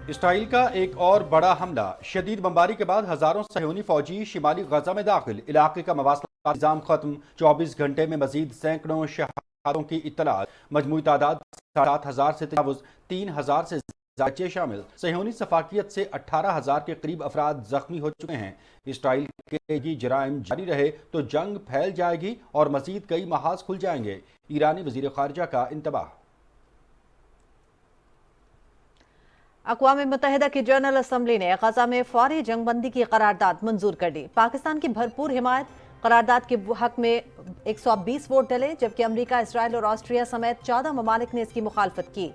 اسرائیل کا ایک اور بڑا حملہ، شدید بمباری کے بعد ہزاروں صہیونی فوجی شمالی غزہ میں داخل، علاقے کا مواصلات نظام ختم، 24 گھنٹے میں مزید سینکڑوں شہادتوں کی اطلاع، مجموعی تعداد 7,000 سے تجاوز، 3,000 سے زائد بچے شامل، صہیونی سفاکیت سے 18,000 کے قریب افراد زخمی ہو چکے ہیں۔ اسرائیل کے یہ جرائم جاری رہے تو جنگ پھیل جائے گی اور مزید کئی محاذ کھل جائیں گے، ایرانی وزیر خارجہ کا انتباہ۔ اقوام متحدہ کی جنرل اسمبلی نے غزہ میں فوری جنگ بندی کی قرارداد منظور کر دی۔ پاکستان کی بھرپور حمایت، قرارداد کے حق میں 120 ووٹ ڈلے، جبکہ امریکہ، اسرائیل اور آسٹریا سمیت 14 ممالک نے اس کی مخالفت کی۔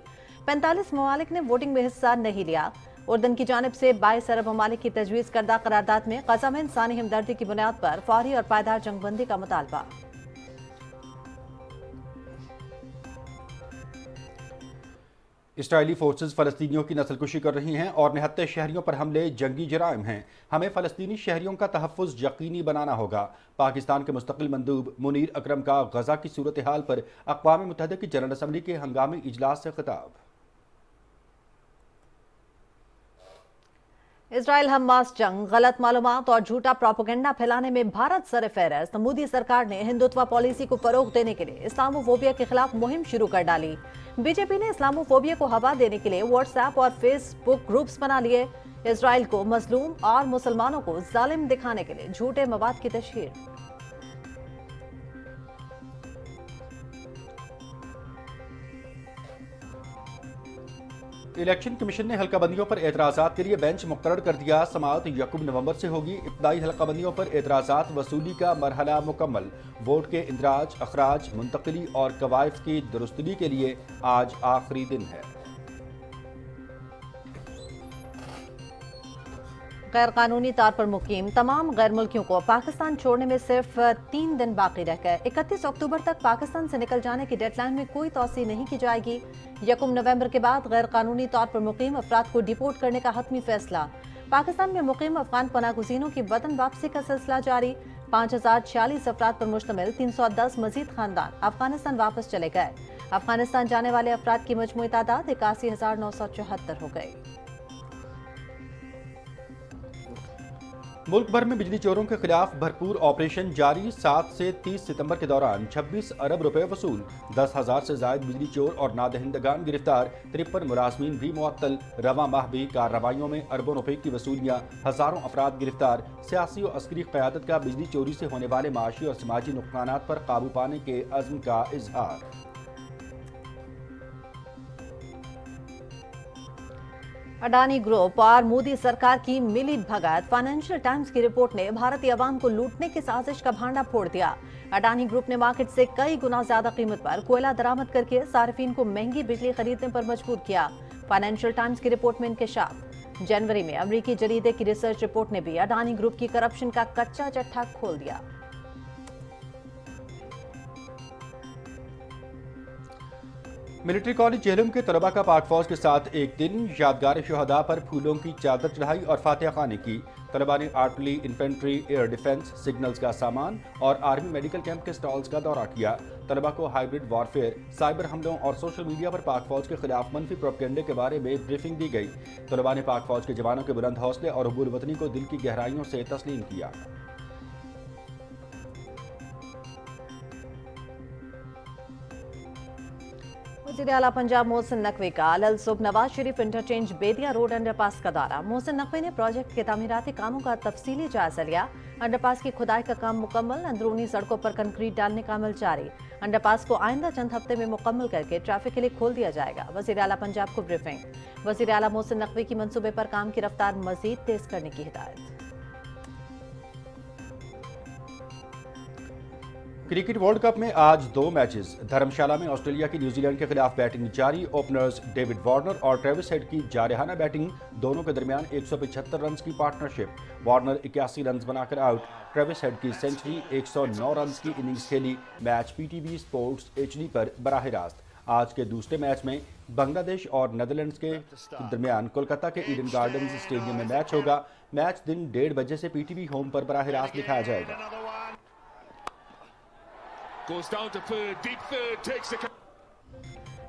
45 ممالک نے ووٹنگ میں حصہ نہیں لیا۔ اردن کی جانب سے 22 عرب ممالک کی تجویز کردہ قرارداد میں غزہ میں انسانی ہمدردی کی بنیاد پر فوری اور پائیدار جنگ بندی کا مطالبہ۔ اسرائیلی فورسز فلسطینیوں کی نسل کشی کر رہی ہیں اور نہتے شہریوں پر حملے جنگی جرائم ہیں۔ ہمیں فلسطینی شہریوں کا تحفظ یقینی بنانا ہوگا۔ پاکستان کے مستقل مندوب منیر اکرم کا غزہ کی صورتحال پر اقوام متحدہ کی جنرل اسمبلی کے ہنگامی اجلاس سے خطاب۔ اسرائیل حماس جنگ، غلط معلومات اور جھوٹا پروپیگنڈا پھیلانے میں بھارت سر فہرست۔ مودی سرکار نے ہندوتوا پالیسی کو فروغ دینے کے لیے اسلامو فوبیا کے خلاف مہم شروع کر ڈالی۔ بی جے پی نے اسلامو فوبیا کو ہوا دینے کے لیے واٹس ایپ اور فیس بک گروپس بنا لیے۔ اسرائیل کو مظلوم اور مسلمانوں کو ظالم دکھانے کے لیے جھوٹے مواد کی تشہیر۔ الیکشن کمیشن نے حلقہ بندیوں پر اعتراضات کے لیے بینچ مقرر کر دیا۔ سماعت 1 نومبر سے ہوگی۔ ابتدائی حلقہ بندیوں پر اعتراضات وصولی کا مرحلہ مکمل۔ ووٹ کے اندراج، اخراج، منتقلی اور کوائف کی درستگی کے لیے آج آخری دن ہے۔ غیر قانونی طور پر مقیم تمام غیر ملکیوں کو پاکستان چھوڑنے میں صرف 3 دن باقی رہ گئے۔ 31 اکتوبر تک پاکستان سے نکل جانے کی ڈیڈ لائن میں کوئی توسیع نہیں کی جائے گی۔ 1 نومبر کے بعد غیر قانونی طور پر مقیم افراد کو ڈیپورٹ کرنے کا حتمی فیصلہ۔ پاکستان میں مقیم افغان پناہ گزینوں کی وطن واپسی کا سلسلہ جاری۔ 5,046 افراد پر مشتمل 310 مزید خاندان افغانستان واپس چلے گئے۔ افغانستان جانے والے افراد کی مجموعی تعداد 81,974 ہو گئی۔ ملک بھر میں بجلی چوروں کے خلاف بھرپور آپریشن جاری۔ 7 سے 30 ستمبر کے دوران 26 ارب روپے وصول، 10,000 سے زائد بجلی چور اور نادہندگان گرفتار، 53 ملازمین بھی معطل۔ رواں ماہ بھی کارروائیوں میں اربوں روپے کی وصولیاں، ہزاروں افراد گرفتار۔ سیاسی و عسکری قیادت کا بجلی چوری سے ہونے والے معاشی اور سماجی نقصانات پر قابو پانے کے عزم کا اظہار۔ اڈانی گروپ اور مودی سرکار کی ملی بھگت۔ فائنینشل ٹائمز کی رپورٹ نے بھارتی عوام کو لوٹنے کی سازش کا بھانڈا پھوڑ دیا۔ اڈانی گروپ نے مارکیٹ سے کئی گنا زیادہ قیمت پر کوئلہ درآمد کر کے صارفین کو مہنگی بجلی خریدنے پر مجبور کیا۔ فائنینشل ٹائمز کی رپورٹ میں انکشاف۔ جنوری میں امریکی جریدے کی ریسرچ رپورٹ نے بھی اڈانی گروپ کی کرپشن کا کچا چٹھا کھول دیا۔ ملٹری کالج جہلم کے طلباء کا پاک فوج کے ساتھ ایک دن، یادگار شہداء پر پھولوں کی چادر چڑھائی اور فاتحہ خوانی کی۔ طلباء نے artillery, infantry, air defence, signals کا سامان اور آرمی میڈیکل کیمپ کے سٹالز کا دورہ کیا۔ طلباء کو ہائبرڈ وارفیئر، سائبر حملوں اور سوشل میڈیا پر پاک فوج کے خلاف منفی پروپیگنڈے کے بارے میں بریفنگ دی گئی۔ طلباء نے پاک فوج کے جوانوں کے بلند حوصلے اور حب الوطنی کو دل کی گہرائیوں سے تسلیم کیا۔ وزیر اعلیٰ پنجاب محسن نقوی کا الل صبح Nawaz Sharif interchange بیدیا road under پاس کا دورہ۔ محسن نقوی نے پروجیکٹ کے تعمیراتی کاموں کا تفصیلی جائزہ لیا۔ انڈر پاس کی کھدائی کا کام مکمل، اندرونی سڑکوں پر کنکریٹ ڈالنے کا عمل جاری۔ انڈر پاس کو آئندہ چند ہفتے میں مکمل کر کے ٹریفک کے لیے کھول دیا جائے گا۔ وزیر اعلیٰ پنجاب کو بریفنگ۔ وزیر اعلیٰ محسن نقوی کی منصوبے پر کام کی رفتار مزید تیز کرنے کی ہدایت۔ کرکٹ ورلڈ کپ میں آج 2 میچز۔ دھرمشالہ میں آسٹریلیا کی نیوزی لینڈ کے خلاف بیٹنگ جاری۔ اوپنرز ڈیوڈ وارنر اور ٹریوس ہیڈ کی جارحانہ بیٹنگ، دونوں کے درمیان 175 رنز کی پارٹنرشپ۔ وارنر 81 رنز بنا کر آؤٹ۔ ٹریوس ہیڈ کی سنچری، 109 رنز کی اننگز کھیلی۔ Match P T V sports HD پر براہ راست۔ آج کے دوسرے میچ میں بنگلہ دیش اور نیدرلینڈز کے درمیان کولکتہ کے ایڈن گارڈنز اسٹیڈیم میں میچ ہوگا۔ میچ دن 1:30 بجے سے پی ٹی وی ہوم پر براہ راست دکھایا جائے گا۔ Goes down to third, deep third, takes the...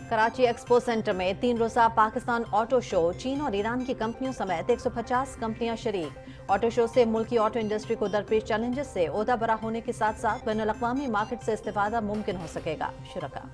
Karachi expo centre में 3 रोजा पाकिस्तान ऑटो शो, चीन और ईरान की कंपनियों समेत 150 कंपनियां शरीक। ऑटो शो से मुल्की ऑटो इंडस्ट्री को दरपेश चैलेंजेस से ओहदा बरा होने के साथ साथ बैनुल-अक़वामी मार्केट से इस्तिफादा मुमकिन हो सकेगा। शुरका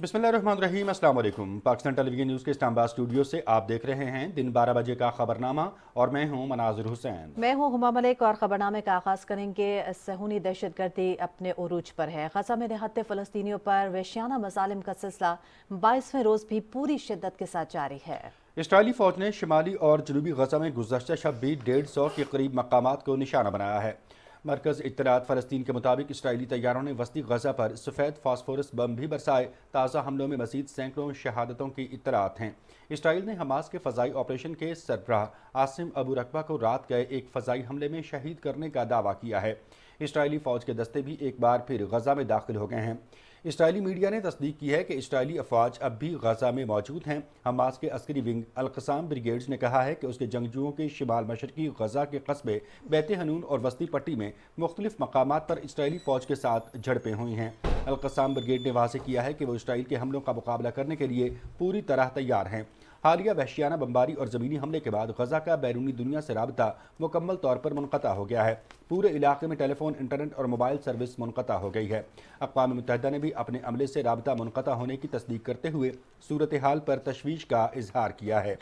बिस्मिल्लाहिर्रहमानिर्रहीम, अस्सलाम वालेकुम। पाकिस्तान टेलीविजन न्यूज़ के इस्लामाबाद स्टूडियो से आप देख रहे हैं दिन 12 बजे का खबरनामा और मैं हूं मनाजिर हुसैन। मैं हूं हुमा मलिक और खबरनामे का आगाज करेंगे। सहूनी दहशतगर्दी अपने उरूज पर है। गजा में निहत्ते फ़लस्तीनियों पर वहशियाना मज़ालिम का सिलसिला 22वें रोज़ भी पूरी शिद्दत के साथ जारी है। इसराइली फ़ौज ने शिमाली और जनूबी गजा में गुज़श्ता शब भी 150 के करीब मकामात को निशाना बनाया है। मरकज़ इत्तलात फ़लस्तीन के मुताबिक इसराइली तैयारों ने वस्ती गजा पर सफ़ेद फास्फोरस बम भी बरसाए। ताज़ा हमलों में मज़ीद सैकड़ों शहादतों की इत्तलात हैं। इसराइल ने हमास के फ़ज़ाई ऑपरेशन के सरबराह आसिम अबू रकबा को रात गए एक फ़ज़ाई हमले में शहीद करने का दावा किया है। इसराइली फ़ौज के दस्ते भी एक बार फिर गजा में दाखिल हो गए हैं। इसराइली मीडिया ने तस्दीक की है कि इसराइली अफवाज अब भी गजा में मौजूद हैं। हमास के अस्करी विंग अल-क़साम ब्रिगेड्स ने कहा है कि उसके जंगजुओं के शिमाल मशरकी गजा के कस्बे बैत हनून और वस्ती पट्टी में मुख्तलिफ मकामात पर इसराइली फ़ौज के साथ झड़पें हुई हैं। अल-क़साम ब्रिगेड ने वाज़ेह किया है कि वो इसराइल के हमलों का मुकाबला करने के लिए पूरी तरह तैयार हैं। हालिया वहशियाना बमबारी और ज़मीनी हमले के बाद गजा का बैरूनी दुनिया से राबता मुकम्मल तौर पर मुनक़ता हो गया है। पूरे इलाके में टेलीफोन, इंटरनेट और मोबाइल सर्विस मुनक़ता हो गई है। अक़वाम मुत्तहिदा ने भी अपने अमले से राबता मुनक़ता होने की तस्दीक करते हुए सूरत हाल पर तशवीश का इजहार किया है।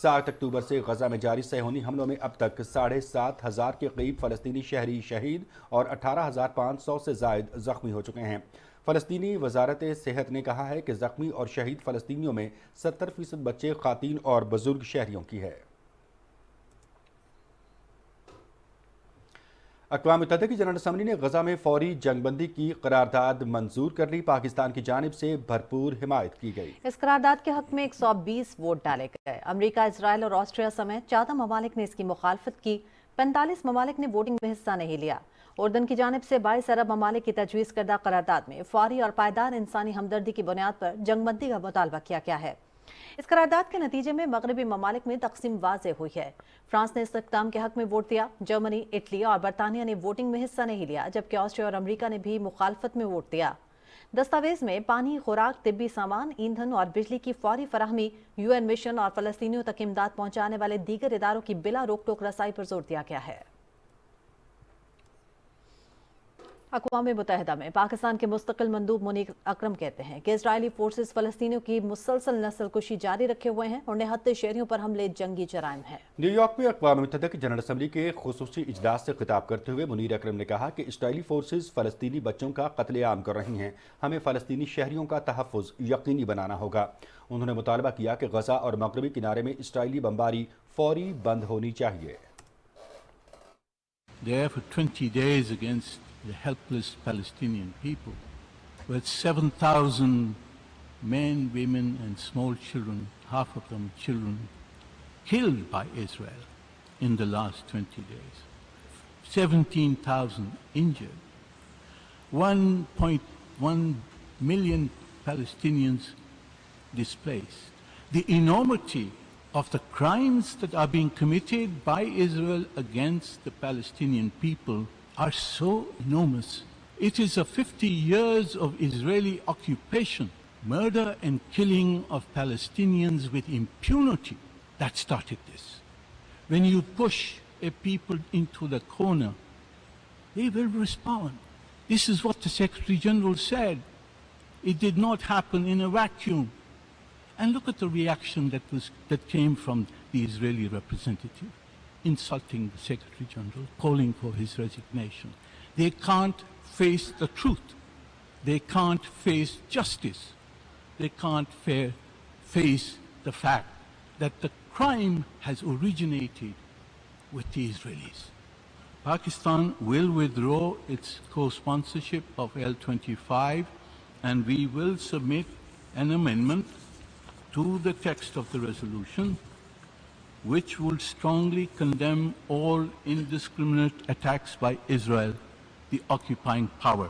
7 अक्टूबर से गजा में जारी सहूनी हमलों में अब तक 7,500 के करीब फ़लस्तीनी शहरी शहीद और 18,500 से ज़ायद ज़ख्मी हो चुके हैं। फ़लस्तीनी वजारत सेहत ने कहा है कि ज़ख्मी और शहीद फ़लस्तीनियों में 70% बच्चे, ख़ातीन और बुजुर्ग शहरियों की है। अक़वाम मुत्तहिदा की जनरल असम्बली ने गजा में फौरी जंगबंदी की करारदाद मंजूर कर ली। पाकिस्तान की जानिब से भरपूर हिमायत की गई। इस करारदाद के हक में 120 वोट डाले गए। अमरीका, इसराइल और ऑस्ट्रिया समेत 14 ममालिक ने इसकी मुखालफत की। 45 ममालिक ने वोटिंग में हिस्सा नहीं लिया। उर्दन की जानिब से 22 अरब ममालिक की तजवीज़ करदा करारदाद में फौरी और पायदार इंसानी हमदर्दी की बुनियाद पर जंगबंदी का मुतालबा किया गया है। इस करारदाद के नतीजे में मगरबी ममालिक में तकसीम वाज़ेह हुई है। फ्रांस ने इस इक़दाम के हक में वोट दिया। जर्मनी, इटली और बरतानिया ने वोटिंग में हिस्सा नहीं लिया, जबकि ऑस्ट्रिया और अमरीका ने भी मुखालफत में वोट दिया। दस्तावेज में पानी, खुराक, तिब्बी सामान, ईंधन और बिजली की फौरी फराहमी, UN मिशन और फ़लस्तीनियों तक इमदाद पहुँचाने वाले दीगर इदारों की बिला रोक टोक रसाई पर जोर दिया गया है। अक़वाम मुत्तहिदा में पाकिस्तान के मुस्तकिल मंदूब मुनीर अकरम कहते हैं कि इजरायली फोर्सेस फ़लस्तीनियों की मुसलसल नस्ल कुशी जारी रखे हुए हैं और निहत्ते शहरियों पर हमले जंगी जराइम हैं। न्यूयॉर्क में अक़वाम मुत्तहिदा की जनरल असम्बली के खुसूसी इजलास से खिताब करते हुए मुनीर अकरम ने कहा कि इसराइली फोर्सेस फ़लस्तीनी बच्चों का कत्लेआम कर रही हैं। हमें फ़लस्तीनी शहरियों का तहफ़्फ़ुज़ यकीनी बनाना होगा। उन्होंने मुतालबा किया कि गजा और मगरबी किनारे में इसराइली बमबारी फौरी बंद होनी चाहिए। There for 20 days against the helpless Palestinian people, with 7,000 men, women and small children, half of them children, killed by Israel in the last 20 days. 17,000 injured. 1.1 million Palestinians displaced. The enormity of the crimes that are being committed by Israel against the Palestinian people are so enormous. It is 50 years of Israeli occupation, murder and killing of Palestinians with impunity that started this. When you push a people into the corner, they will respond. This is what the Secretary General said. It did not happen in a vacuum. And look at the reaction that came from the Israeli representative, insulting the Secretary General, calling for his resignation. They can't face the truth. They can't face justice. They can't face the fact that the crime has originated with the Israelis. Pakistan will withdraw its co-sponsorship of L-25, and we will submit an amendment to the text of the resolution which will strongly condemn all indiscriminate attacks by Israel, the occupying power,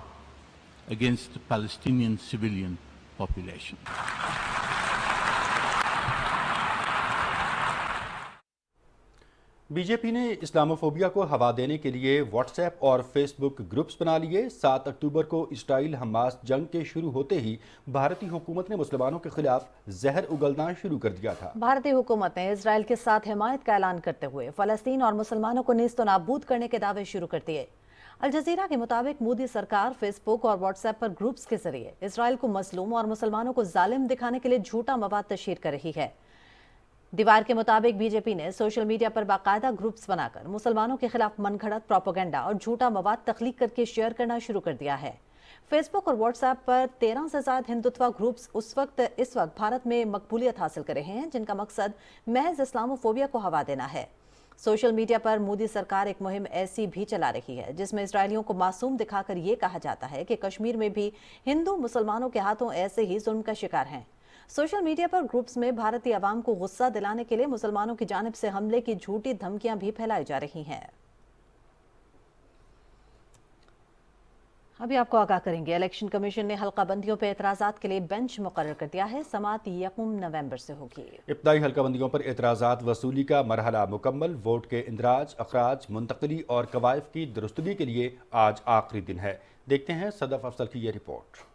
against the Palestinian civilian population. BJP ने Islamophobia को हवा देने के लिए WhatsApp और Facebook groups बना लिए। 7 अक्टूबर को इसराइल हमास जंग के शुरू होते ही भारतीय हुकूमत ने मुसलमानों के खिलाफ जहर उगलना शुरू कर दिया था। भारतीय हुकूमत ने इसराइल के साथ हिमायत का ऐलान करते हुए फलस्तीन और मुसलमानों को नेस्त नाबूद करने के दावे शुरू कर दिए। अल जजीरा के मुताबिक मोदी सरकार फेसबुक और व्हाट्सएप पर ग्रुप्स के जरिए इसराइल को मजलूम और मुसलमानों को जालिम दिखाने के लिए झूठा मवाद तशहीर कर रही है। दीवार के मुताबिक बीजेपी ने सोशल मीडिया पर बाकायदा ग्रुप्स बनाकर मुसलमानों के खिलाफ मनगढ़ंत प्रोपेगेंडा और झूठा मवाद तख्लीक करके शेयर करना शुरू कर दिया है। फेसबुक और व्हाट्सएप पर 13 से ज्यादा हिंदुत्व ग्रुप्स इस वक्त भारत में मकबूलियत हासिल कर रहे हैं, जिनका मकसद महज इस्लामोफोबिया को हवा देना है। सोशल मीडिया पर मोदी सरकार एक मुहिम ऐसी भी चला रही है जिसमें इसराइलियों को मासूम दिखाकर ये कहा जाता है कि कश्मीर में भी हिंदू मुसलमानों के हाथों ऐसे ही जुल्म का शिकार हैं। सोशल मीडिया पर ग्रुप्स में भारतीय आवाम को गुस्सा दिलाने के लिए मुसलमानों की जानिब से हमले की झूठी धमकियां भी फैलाई जा रही हैं। अभी आपको आगाह करेंगे, इलेक्शन कमीशन ने हल्का बंदियों पर एतराजात के लिए बेंच मुकर्रर कर दिया है। समाअत 1 नवंबर से होगी। इब्तदाई हल्का बंदियों पर एतराजात वसूली का मरहला मुकम्मल। वोट के इंदराज, अखराज, मुंतकली और कवायफ की दुरुस्तगी के लिए आज आखिरी दिन है। देखते हैं सदफ अफजल की ये रिपोर्ट।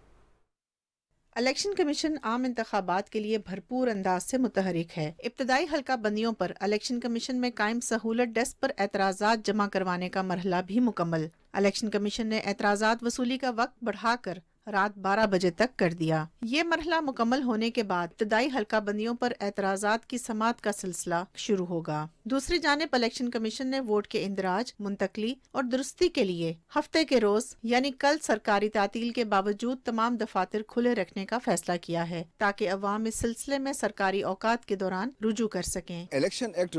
इलेक्शन कमीशन आम इंतखाबात के लिए भरपूर अंदाज से मुतहरिक है। इब्तदाई हल्का बंदियों पर इलेक्शन कमीशन में कायम सहूलत डेस्क पर एतराजात जमा करवाने का मरहला भी मुकम्मल। इलेक्शन कमीशन ने एतराजात वसूली का वक्त बढ़ाकर रात 12 बजे तक कर दिया। ये मरहला मुकम्मल होने के बाद इब्तदाई हल्का बंदियों पर एतराजात की समाअत का सिलसिला शुरू होगा। दूसरी जानिब इलेक्शन कमीशन ने वोट के इंदराज, मुंतकली और दुरुस्ती के लिए हफ्ते के रोज यानी कल सरकारी तातील के बावजूद तमाम दफातर खुले रखने का फैसला किया है, ताकि अवाम इस सिलसिले में सरकारी औकात के दौरान रुजू कर सकें। इलेक्शन एक्ट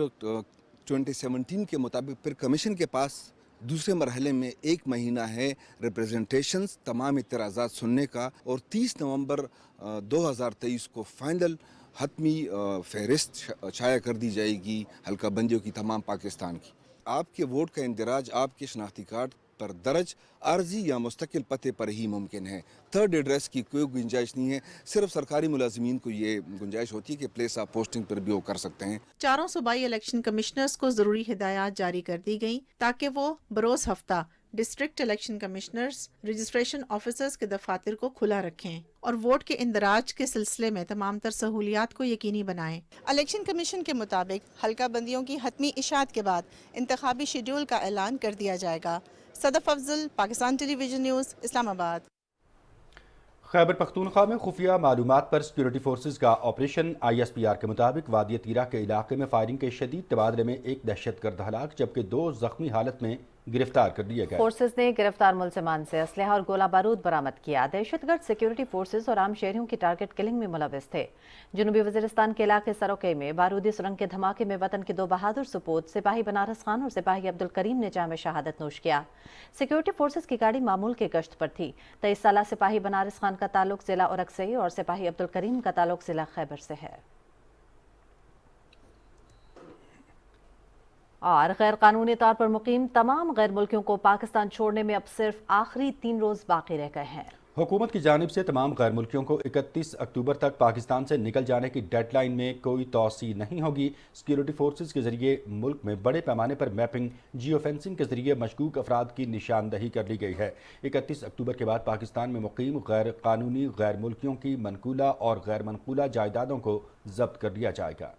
2017 के मुताबिक फिर कमीशन के पास दूसरे मरहले में 1 महीना है रिप्रेजेंटेशंस तमाम इतराज़ात सुनने का, और 30 नवंबर 2023 को फाइनल हतमी फहरिस्त शाया कर दी जाएगी हल्का बंदियों की तमाम पाकिस्तान की। आपके वोट का इंदराज आपके शनाख्ती कार्ड पर दर्ज आर्जी या मुस्तकिल पते पर ही मुमकिन है। थर्ड एड्रेस की कोई गुंजाइश नहीं है। सिर्फ सरकारी मुलाजिमीन को ये गुंजाइश होती है कि प्लेस ऑफ पोस्टिंग पर भी वो कर सकते हैं। चारों सूबाई इलेक्शन कमिश्नर्स को जरूरी हिदायत जारी कर दी गई ताकि वो बरोज हफ्ता district election commissioners, registration officers के दफातर को खुला रखें और वोट के इंदराज के सिलसिले में तमाम तर सहूलियात को यकीनी बनाएं। इलेक्शन कमीशन के मुताबिक हल्का बंदियों की हतमी इशात के बाद इंतखाबी शेड्यूल का ऐलान कर दिया जाएगा। Sadaf Afzal, Pakistan television news, Islamabad. खैबर पख्तूनख्वा में खुफिया मालूमात पर सिक्योरिटी फोर्सेज का ऑपरेशन। ISPR के मुताबिक वादी तीरा के इलाके में फायरिंग के शदीद तबादले में एक दहशतगर्द हलाक जबकि 2 जख्मी हालत में गिरफ्तार कर लिए गए। फोर्सेज ने गिरफ्तार मुलजमान से असलहा और गोला बारूद बरामद किया। दहशतगर्द सिक्योरिटी फोर्सेज और आम शहरियों की टारगेट किलिंग में मुलविस थे। जनूबी वजीरिस्तान के इलाके सरोके में बारूदी सुरंग के धमाके में वतन के 2 बहादुर सपूत सिपाही बनारस खान और सिपाही अब्दुल करीम ने जाम शहादत नोश किया। सिक्योरिटी फोर्सेज की गाड़ी मामूल के गश्त पर थी। 23 साला सिपाही बनारस खान का ताल्लुक जिला उरक से और सिपाही अब्दुल करीम का ताल्लुक जिला खैबर से है। और गैर कानूनी तौर पर मुकीम तमाम गैर मुल्कियों को पाकिस्तान छोड़ने में अब सिर्फ आखिरी 3 रोज बाकी रह गए हैं। हुकूमत की जानिब से तमाम गैर मुल्कियों को 31 अक्टूबर तक पाकिस्तान से निकल जाने की डेडलाइन में कोई तोसी नहीं होगी। सिक्योरिटी फोर्सेज के जरिए मुल्क में बड़े पैमाने पर मैपिंग, जियो फेंसिंग के जरिए मशकूक अफराद की निशानदही कर ली गई है। 31 अक्टूबर के बाद पाकिस्तान में मुकीम गैर कानूनी गैर मुल्कियों की मनकूला और गैर मनकूला जायदादों को जब्त कर लिया जाएगा।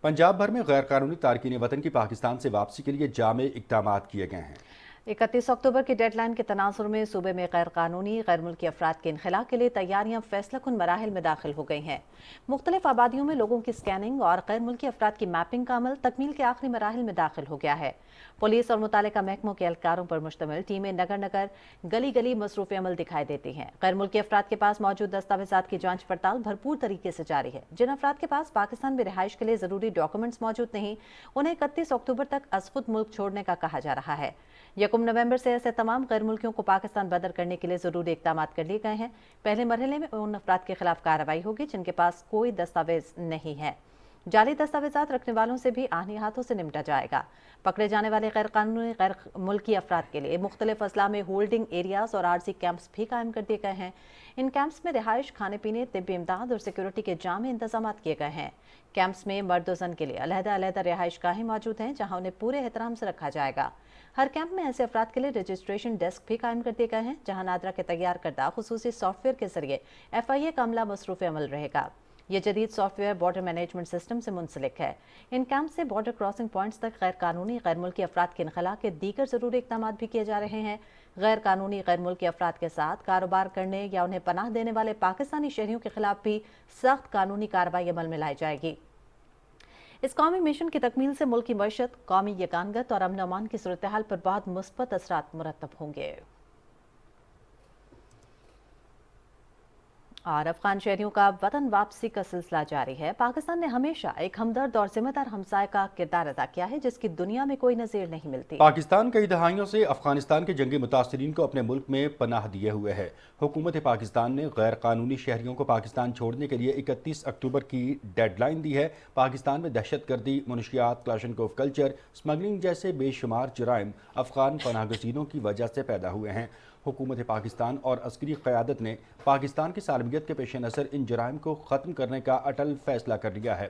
पंजाब भर में गैर कानूनी तारकीन वतन की पाकिस्तान से वापसी के लिए जामे इक़दामात किए गए हैं। 31 अक्टूबर की डेड लाइन के तनाजुर में सूबे में गैर कानूनी गैर मुल्की अफराद के इनखला के लिए तैयारियां फैसला कुन मराहिल में दाखिल हो गई हैं। मुख्तलिफ आबादियों में लोगों की स्कैनिंग और गैर मुल्की अफराद की मैपिंग का अमल तकमील के आखिरी मराहिल में दाखिल हो गया है। पुलिस और मुतालिका महकमों के एहलकारों पर मुश्तमिल टीमें नगर नगर गली गली मसरूफ़ अमल दिखाई देती हैं। गैर मुल्की अफराद के पास मौजूद दस्तावेजात की जांच पड़ताल भरपूर तरीके से जारी है। जिन अफराद के पास पाकिस्तान में रिहाइश के लिए जरूरी डॉक्यूमेंट्स मौजूद नहीं, उन्हें 31 अक्टूबर तक अज़खुद मुल्क छोड़ने का कहा जा रहा है। 1 नवंबर से ऐसे तमाम गैर मुल्कियों को पाकिस्तान बदर करने के लिए जरूरी इकदाम कर लिए गए हैं। पहले मरहले में उन अफराद के खिलाफ कार्रवाई होगी जिनके पास कोई दस्तावेज नहीं है। जाली दस्तावेजात रखने वालों से भी आहनी हाथों से निपटा जाएगा। पकड़े जाने वाले गैर कानूनी गैर मुल्की अफराद के लिए मुख्तलिफ अजला में होल्डिंग एरियाज और आरजी कैंप्स भी कायम कर दिए गए हैं। इन कैंप्स में रिहाइश, खाने पीने, तिब्बी इमदाद और सिक्योरिटी के जामे इंतजाम किए गए हैं। कैंप्स में मर्द और जन के लिए अलहदा रिहाइश गाहें मौजूद हैं जहां उन्हें पूरे एहतराम से रखा जाएगा। हर कैंप में ऐसे अफराद के लिए रजिस्ट्रेशन डेस्क भी कायम कर दिए गए हैं जहां नादरा के तैयार करदा खुसूसी सॉफ्टवेयर के जरिए FIA का अमला मसरूफ़ अमल रहेगा। ये जदीद सॉफ्टवेयर बॉर्डर मैनेजमेंट सिस्टम से मुंसलिक है। इन कैंप से बॉर्डर क्रॉसिंग पॉइंट्स तक गैर कानूनी गैर मुल्की अफराद के इनखला के दीगर जरूरी इकदाम भी किए जा रहे हैं। गैर कानूनी गैर मुल्की अफराद के साथ कारोबार करने या उन्हें पनाह देने वाले पाकिस्तानी शहरियों के खिलाफ भी सख्त कानूनी कार्रवाई अमल में लाई जाएगी। इस कौमी मिशन की तकमील से मुल्क की मईशत, कौमी यकानगत और अमन अमान की सूरत हाल पर बहुत मुस्बत असरात मुरतब होंगे। और अफगान शहरियों का वतन वापसी का सिलसिला जारी है। पाकिस्तान ने हमेशा एक हमदर्द और जिम्मेदार हमसाय का किरदार अदा किया है जिसकी दुनिया में कोई नज़ीर नहीं मिलती। पाकिस्तान कई दहाइयों से अफगानिस्तान के जंगी मुतासरीन को अपने मुल्क में पनाह दिए हुए है। हुकूमत पाकिस्तान ने गैर कानूनी शहरियों को पाकिस्तान छोड़ने के लिए 31 अक्टूबर की डेडलाइन दी है। पाकिस्तान में दहशतगर्दी, मुनशियात, क्लाशनकोव कल्चर, स्मगलिंग जैसे बेशुमार जराइम अफगान पनाह गजीनों की वजह से पैदा हुए हैं। हुकूमत पाकिस्तान और अस्करी क़यादत ने पाकिस्तान की सालमियत के पेश नज़र इन जराइम को ख़त्म करने का अटल फैसला कर लिया है।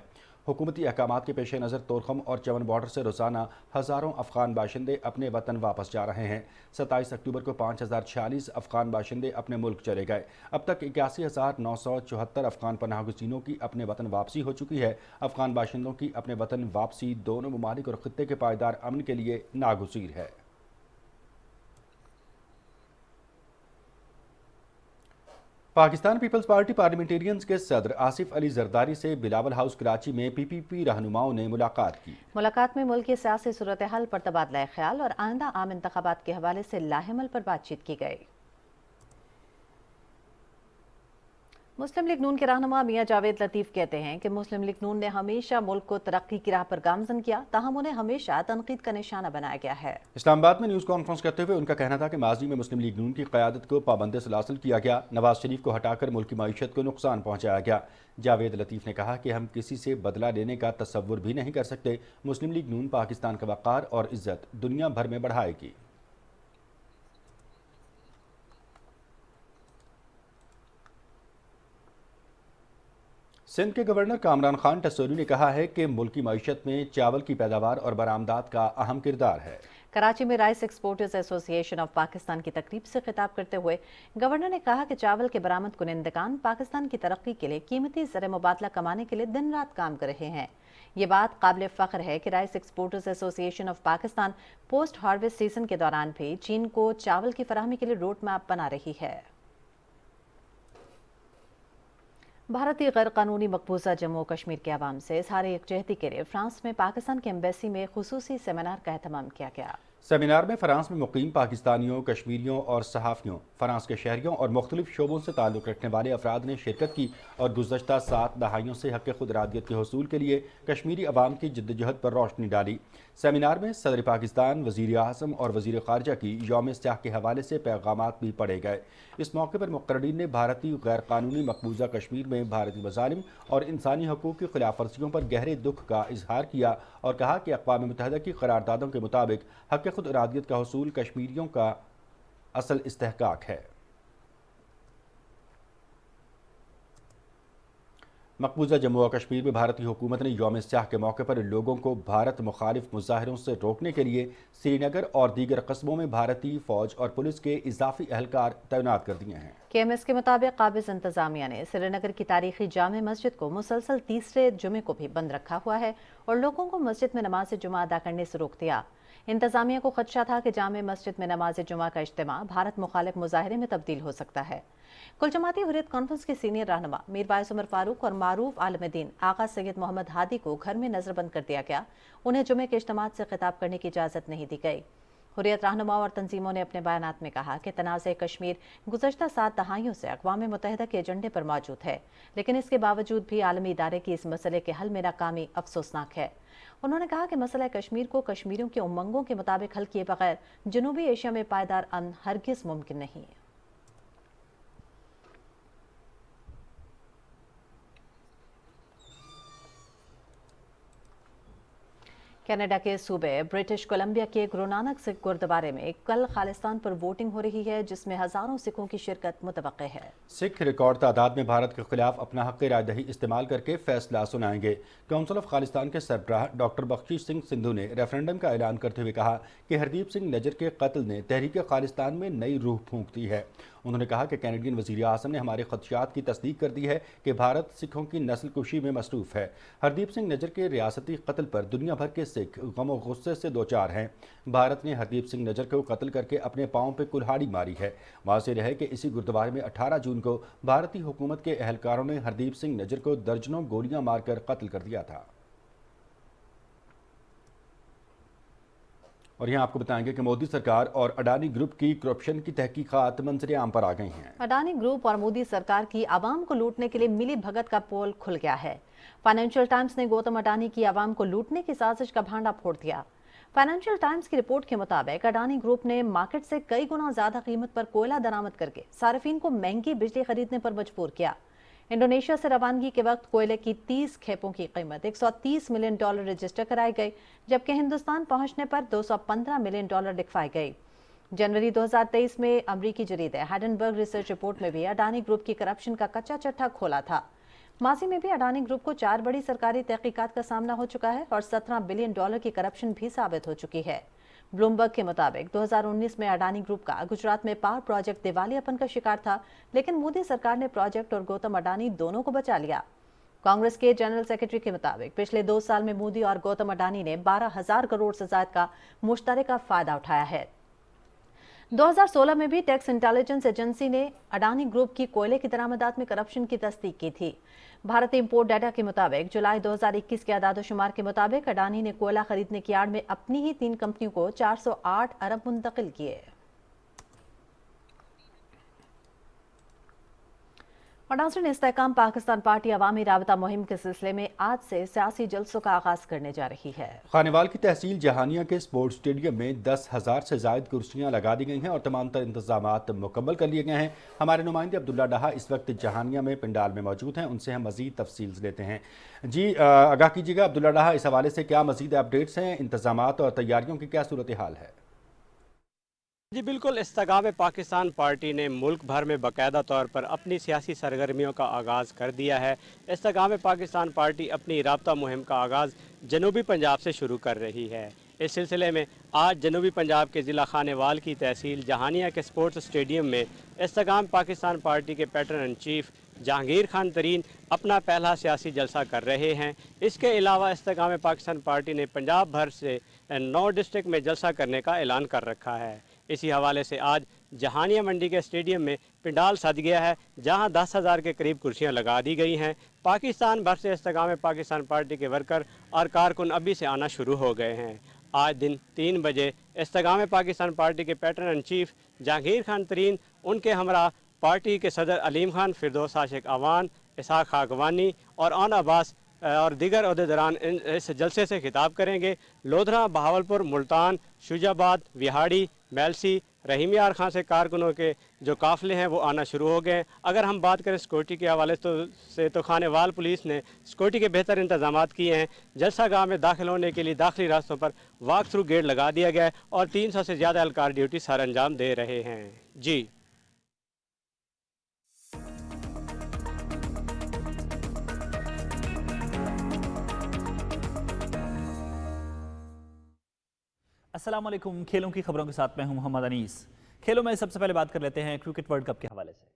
हुकूमती अहकामात के पेश नज़र तोरखम और चमन बॉर्डर से रोज़ाना हज़ारों अफ़गान बाशिंदे अपने वतन वापस जा रहे हैं। 27 अक्टूबर को 5046 अफ़गान बाशिंदे अपने मुल्क चले गए। अब तक 81,974 अफ़गान पनाह गुज़ीनों की अपने वतन वापसी हो चुकी है। अफ़गान बाशिंदों की अपने वतन वापसी दोनों ममालिक और ख़ित्ते के पायदार अमन के लिए नागुज़ीर है। पाकिस्तान पीपल्स पार्टी पार्लियामेंटेरियंस के सदर आसिफ अली जरदारी से बिलावल हाउस कराची में PPP रहनुमाओं ने मुलाकात की। मुलाकात में मुल्क की सियासी सूरत हाल पर तबादला ख्याल और आइंदा आम इंतखाबात के हवाले से लाहेमल पर बातचीत की गई। मुस्लिम लीग नून के रहनुमा मियां जावेद लतीफ कहते हैं कि मुस्लिम लीग नून ने हमेशा मुल्क को तरक्की की राह पर गामजन किया, ताहम उन्हें हमेशा तनकीद का निशाना बनाया गया है। इस्लामाबाद में न्यूज़ कॉन्फ्रेंस करते हुए उनका कहना था कि माजी में मुस्लिम लीग नून की क़यादत को पाबंद सलासिल किया गया, नवाज शरीफ को हटाकर मुल्क की मईशत को नुकसान पहुँचाया गया। जावेद लतीफ़ ने कहा कि हम किसी से बदला लेने का तसव्वुर भी नहीं कर सकते। मुस्लिम लीग नून पाकिस्तान का वक़ार और इज़्ज़त दुनिया भर में बढ़ाएगी। सिंध के गवर्नर कामरान खान टसोली ने कहा है कि मुल्क की मईशत में चावल की पैदावार और बरामदात का अहम किरदार है। कराची में rice exporters association of Pakistan की तकरीब से खिताब करते हुए गवर्नर ने कहा कि चावल के बरामद कुनिंदगान पाकिस्तान की तरक्की के लिए कीमती ज़र मुबादला कमाने के लिए दिन रात काम कर रहे हैं। ये बात काबिल फ़ख्र है कि rice exporters association of Pakistan post harvest season के दौरान भी चीन को चावल की फराहमी के लिए रोड मैप बना रही है। भारतीय गैर कानूनी मकबूजा जम्मू कश्मीर के अवाम से इज़हार यकजहती के लिए फ्रांस में पाकिस्तान की एम्बेसी में खुसूसी सेमिनार का एहतमाम किया गया। सेमिनार में फ्रांस में मुकीम पाकिस्तानियों, कश्मीरियों और सहाफ़ियों, फ्रांस के शहरियों और मुख्तलिफ शोबों से ताल्लुक़ रखने वाले अफराद ने शिरकत की और गुज़श्ता 7 दहाइयों से हक़ खुद इरादियत के हसूल के लिए कश्मीरी अवाम की जद्दोजहद पर रोशनी डाली। सेमिनार में सदर पाकिस्तान, वज़ीर आज़म और वज़ीर ख़ारजा की यौम सियाह के हवाले से पैगामात भी पढ़े गए। इस मौके पर मुक़र्रीन ने भारतीय गैर कानूनी मकबूजा कश्मीर में भारतीय मज़ालिम और इंसानी हकूक़ की खिलाफ वर्जियों पर गहरे दुख का इजहार किया और कहा कि अक़वाम मुत्तहिदा की करारदादों के मुताबिक हक़ खुद इरादियत का हसूल कश्मीरियों का असल इस्तेहकाक है। मकबूजा जम्मू और कश्मीर में भारतीय हुकूमत ने यौम सियाह के मौके पर लोगों को भारत मुखालिफ मुजाहरों से रोकने के लिए श्रीनगर और दीगर कस्बों में भारतीय फौज और पुलिस के इजाफी एहलकार तैनात कर दिए हैं। KMS के मुताबिक काबिज इंतजामिया ने श्रीनगर की तारीखी जामे मस्जिद को मुसलसल तीसरे जुमे को भी बंद रखा हुआ है और लोगों को मस्जिद में नमाज जुमा अदा करने से रोक दिया। इंतजामिया को खदशा था कि जामे मस्जिद में नमाज जुमा का इज्तिमा भारत मुखालिफ मुजाहरे में तब्दील हो सकता है। कुल जमाती हुर्रियत कॉन्फ्रेंस के सीनियर रहनुमा मीर बाइस उमर फारूक और मारूफ आलम दीन आगा सैयद मोहम्मद हादी को घर में नजरबंद कर दिया गया। उन्हें जुमे के इज्तिमा से खिताब करने की इजाजत नहीं दी गई। हुर्रियत रहनुमा और तंजीमों ने अपने बयानात में कहा कि तनाज़े कश्मीर गुज़श्ता 7 दहाइयों से अक़वाम मुत्तहिदा के एजेंडे पर मौजूद है, लेकिन इसके बावजूद भी आलमी इदारे की इस मसले के हल में नाकामी अफसोसनाक है। उन्होंने कहा कि मसला कश्मीर को कश्मीरियों के उमंगों के मुताबिक हल किए बगैर जनूबी एशिया में पायदार अमन हरगिज़ मुमकिन नहीं है। कनाडा के सूबे ब्रिटिश कोलंबिया के गुरु नानक सिख गुरुद्वारे में कल खालिस्तान पर वोटिंग हो रही है, जिसमें हजारों सिखों की शिरकत मुतवक्के है। सिख रिकॉर्ड तादाद में भारत के खिलाफ अपना हक रायदही इस्तेमाल करके फैसला सुनाएंगे। काउंसिल ऑफ खालिस्तान के सरबराह डॉक्टर बख्शीश सिंह सिंधु ने रेफरेंडम का ऐलान करते हुए कहा कि हरदीप सिंह नजर के कत्ल ने तहरीक खालिस्तान में नई रूह फूंक दी है। उन्होंने कहा कि कैनेडियन वज़ीर आज़म ने हमारे खदशात की तस्दीक कर दी है कि भारत सिखों की नस्ल कुशी में मसरूफ़ है। हरदीप सिंह नजर के रियासती कत्ल पर दुनिया भर के सिख गम और गुस्से से दो चार हैं। भारत ने हरदीप सिंह नजर को कत्ल करके अपने पाँव पे कुल्हाड़ी मारी है। वाज़ेह है कि इसी गुरुद्वारे में 18 जून को भारतीय हुकूमत के एहलकारों ने हरदीप सिंह नजर को दर्जनों गोलियां मारकर कत्ल कर दिया था। और यहाँ आपको बताएंगे कि मोदी सरकार और अडानी ग्रुप की करप्शन की तहकीकात मंजर आम पर आ गई हैं। अडानी ग्रुप और मोदी सरकार की आवाम को लूटने के लिए मिली भगत का पोल खुल गया है। फाइनेंशियल टाइम्स ने गौतम अडानी की आवाम को लूटने की साजिश का भांडा फोड़ दिया। फाइनेंशियल टाइम्स की रिपोर्ट के मुताबिक अडानी ग्रुप ने मार्केट से कई गुना ज्यादा कीमत पर कोयला दरामद करके सार्फिन को महंगी बिजली खरीदने पर मजबूर किया। इंडोनेशिया से रवानगी के वक्त कोयले की 30 खेपों की कीमत $130 मिलियन रजिस्टर कराई गई, जबकि हिंदुस्तान पहुंचने पर $215 मिलियन लिखवाई गई। जनवरी 2023 में अमरीकी जरीदे हाइडेनबर्ग रिसर्च रिपोर्ट में भी अडानी ग्रुप की करप्शन का कच्चा चट्टा खोला था। माजी में भी अडानी ग्रुप को 4 बड़ी सरकारी तहकीकात का सामना हो चुका है और $17 बिलियन की करप्शन भी साबित हो चुकी है। ब्लूमबर्ग के मुताबिक 2019 में अडानी ग्रुप का गुजरात में पावर प्रोजेक्ट दिवालियापन का शिकार था, लेकिन मोदी सरकार ने प्रोजेक्ट और गौतम अडानी दोनों को बचा लिया। कांग्रेस के जनरल सेक्रेटरी के मुताबिक पिछले 2 साल में मोदी और गौतम अडानी ने 12,000 करोड़ से ज्यादा का मुश्तरका फायदा उठाया है। 2016 में भी टैक्स इंटेलिजेंस एजेंसी ने अडानी ग्रुप की कोयले की दरामदात में करप्शन की तस्दीक की थी। भारतीय इंपोर्ट डाटा के मुताबिक जुलाई 2021 के आदादोशुमार के मुताबिक अडानी ने कोयला खरीदने की आड़ में अपनी ही 3 कंपनियों को 408 अरब मुंतकिल किए। और नाज़रीन, इस्तेहकाम पाकिस्तान पार्टी अवामी राबता मुहिम के सिलसिले में आज से सियासी जलसों का आगाज करने जा रही है। खानेवाल की तहसील जहानिया के स्पोर्ट्स स्टेडियम में 10,000 से जायद कुर्सियां लगा दी गई हैं और तमाम तर इंतजामात मुकम्मल कर लिए गए हैं। हमारे नुमाइंदे अब्दुल्ला डाहा इस वक्त जहानिया में पंडाल में मौजूद हैं, उनसे हम मजीद तफसील लेते हैं। जी आगाह कीजिएगा अब्दुल्ला डाहा, इस हवाले से क्या मजीद अपडेट्स हैं, इंतजामात और तैयारियों की क्या सूरत हाल है? जी बिल्कुल, इस्तेहकाम पाकिस्तान पार्टी ने मुल्क भर में बाकायदा तौर पर अपनी सियासी सरगर्मियों का आगाज़ कर दिया है। इस्तेहकाम पाकिस्तान पार्टी अपनी राब्ता मुहिम का आगाज़ जनूबी पंजाब से शुरू कर रही है। इस सिलसिले में आज जनूबी पंजाब के ज़िला खानेवाल की तहसील जहानिया के स्पोर्ट्स स्टेडियम में इस्तेहकाम पाकिस्तान पार्टी के pattern in chief Jahangir Khan Tareen अपना पहला सियासी जलसा कर रहे हैं। इसके अलावा इस्तेहकाम पाकिस्तान पार्टी ने पंजाब भर से 9 डिस्ट्रिक्ट में जलसा करने का ऐलान कर रखा है। इसी हवाले से आज जहानिया मंडी के स्टेडियम में पंडाल सज गया है, जहां 10,000 के करीब कुर्सियां लगा दी गई हैं। पाकिस्तान भर से इस्तेहकाम पाकिस्तान पार्टी के वर्कर और कारकुन अभी से आना शुरू हो गए हैं। आज दिन 3 बजे इस्तेहकाम पाकिस्तान पार्टी के pattern in chief Jahangir Khan Tareen, उनके हमरा पार्टी के सदर अलीम खान, फिरदौस आशिक अवान, इसाक खागवानी और आन अब्बास और दीगर अहदेदारान इस जलसे से खिताब करेंगे। लोधरा, बहावलपुर, मुल्तान, शुजाबाद, विहाड़ी, मेलसी, रहीम यार खां से कारकुनों के जो काफ़िले हैं वो आना शुरू हो गए। अगर हम बात करें सिक्योरिटी के हवाले तो खानेवाल पुलिस ने सिक्योरिटी के बेहतर इंतजाम किए हैं। जलसा गाह में दाखिल होने के लिए दाखिली रास्तों पर वॉक थ्रू गेट लगा दिया गया है और 300 से ज़्यादा एहलकार ड्यूटी सर अंजाम दे रहे हैं। जी अस्सलाम वालेकुम। खेलों की खबरों के साथ मैं हूं मोहम्मद अनीस। खेलों में सबसे पहले बात कर लेते हैं क्रिकेट वर्ल्ड कप के हवाले से।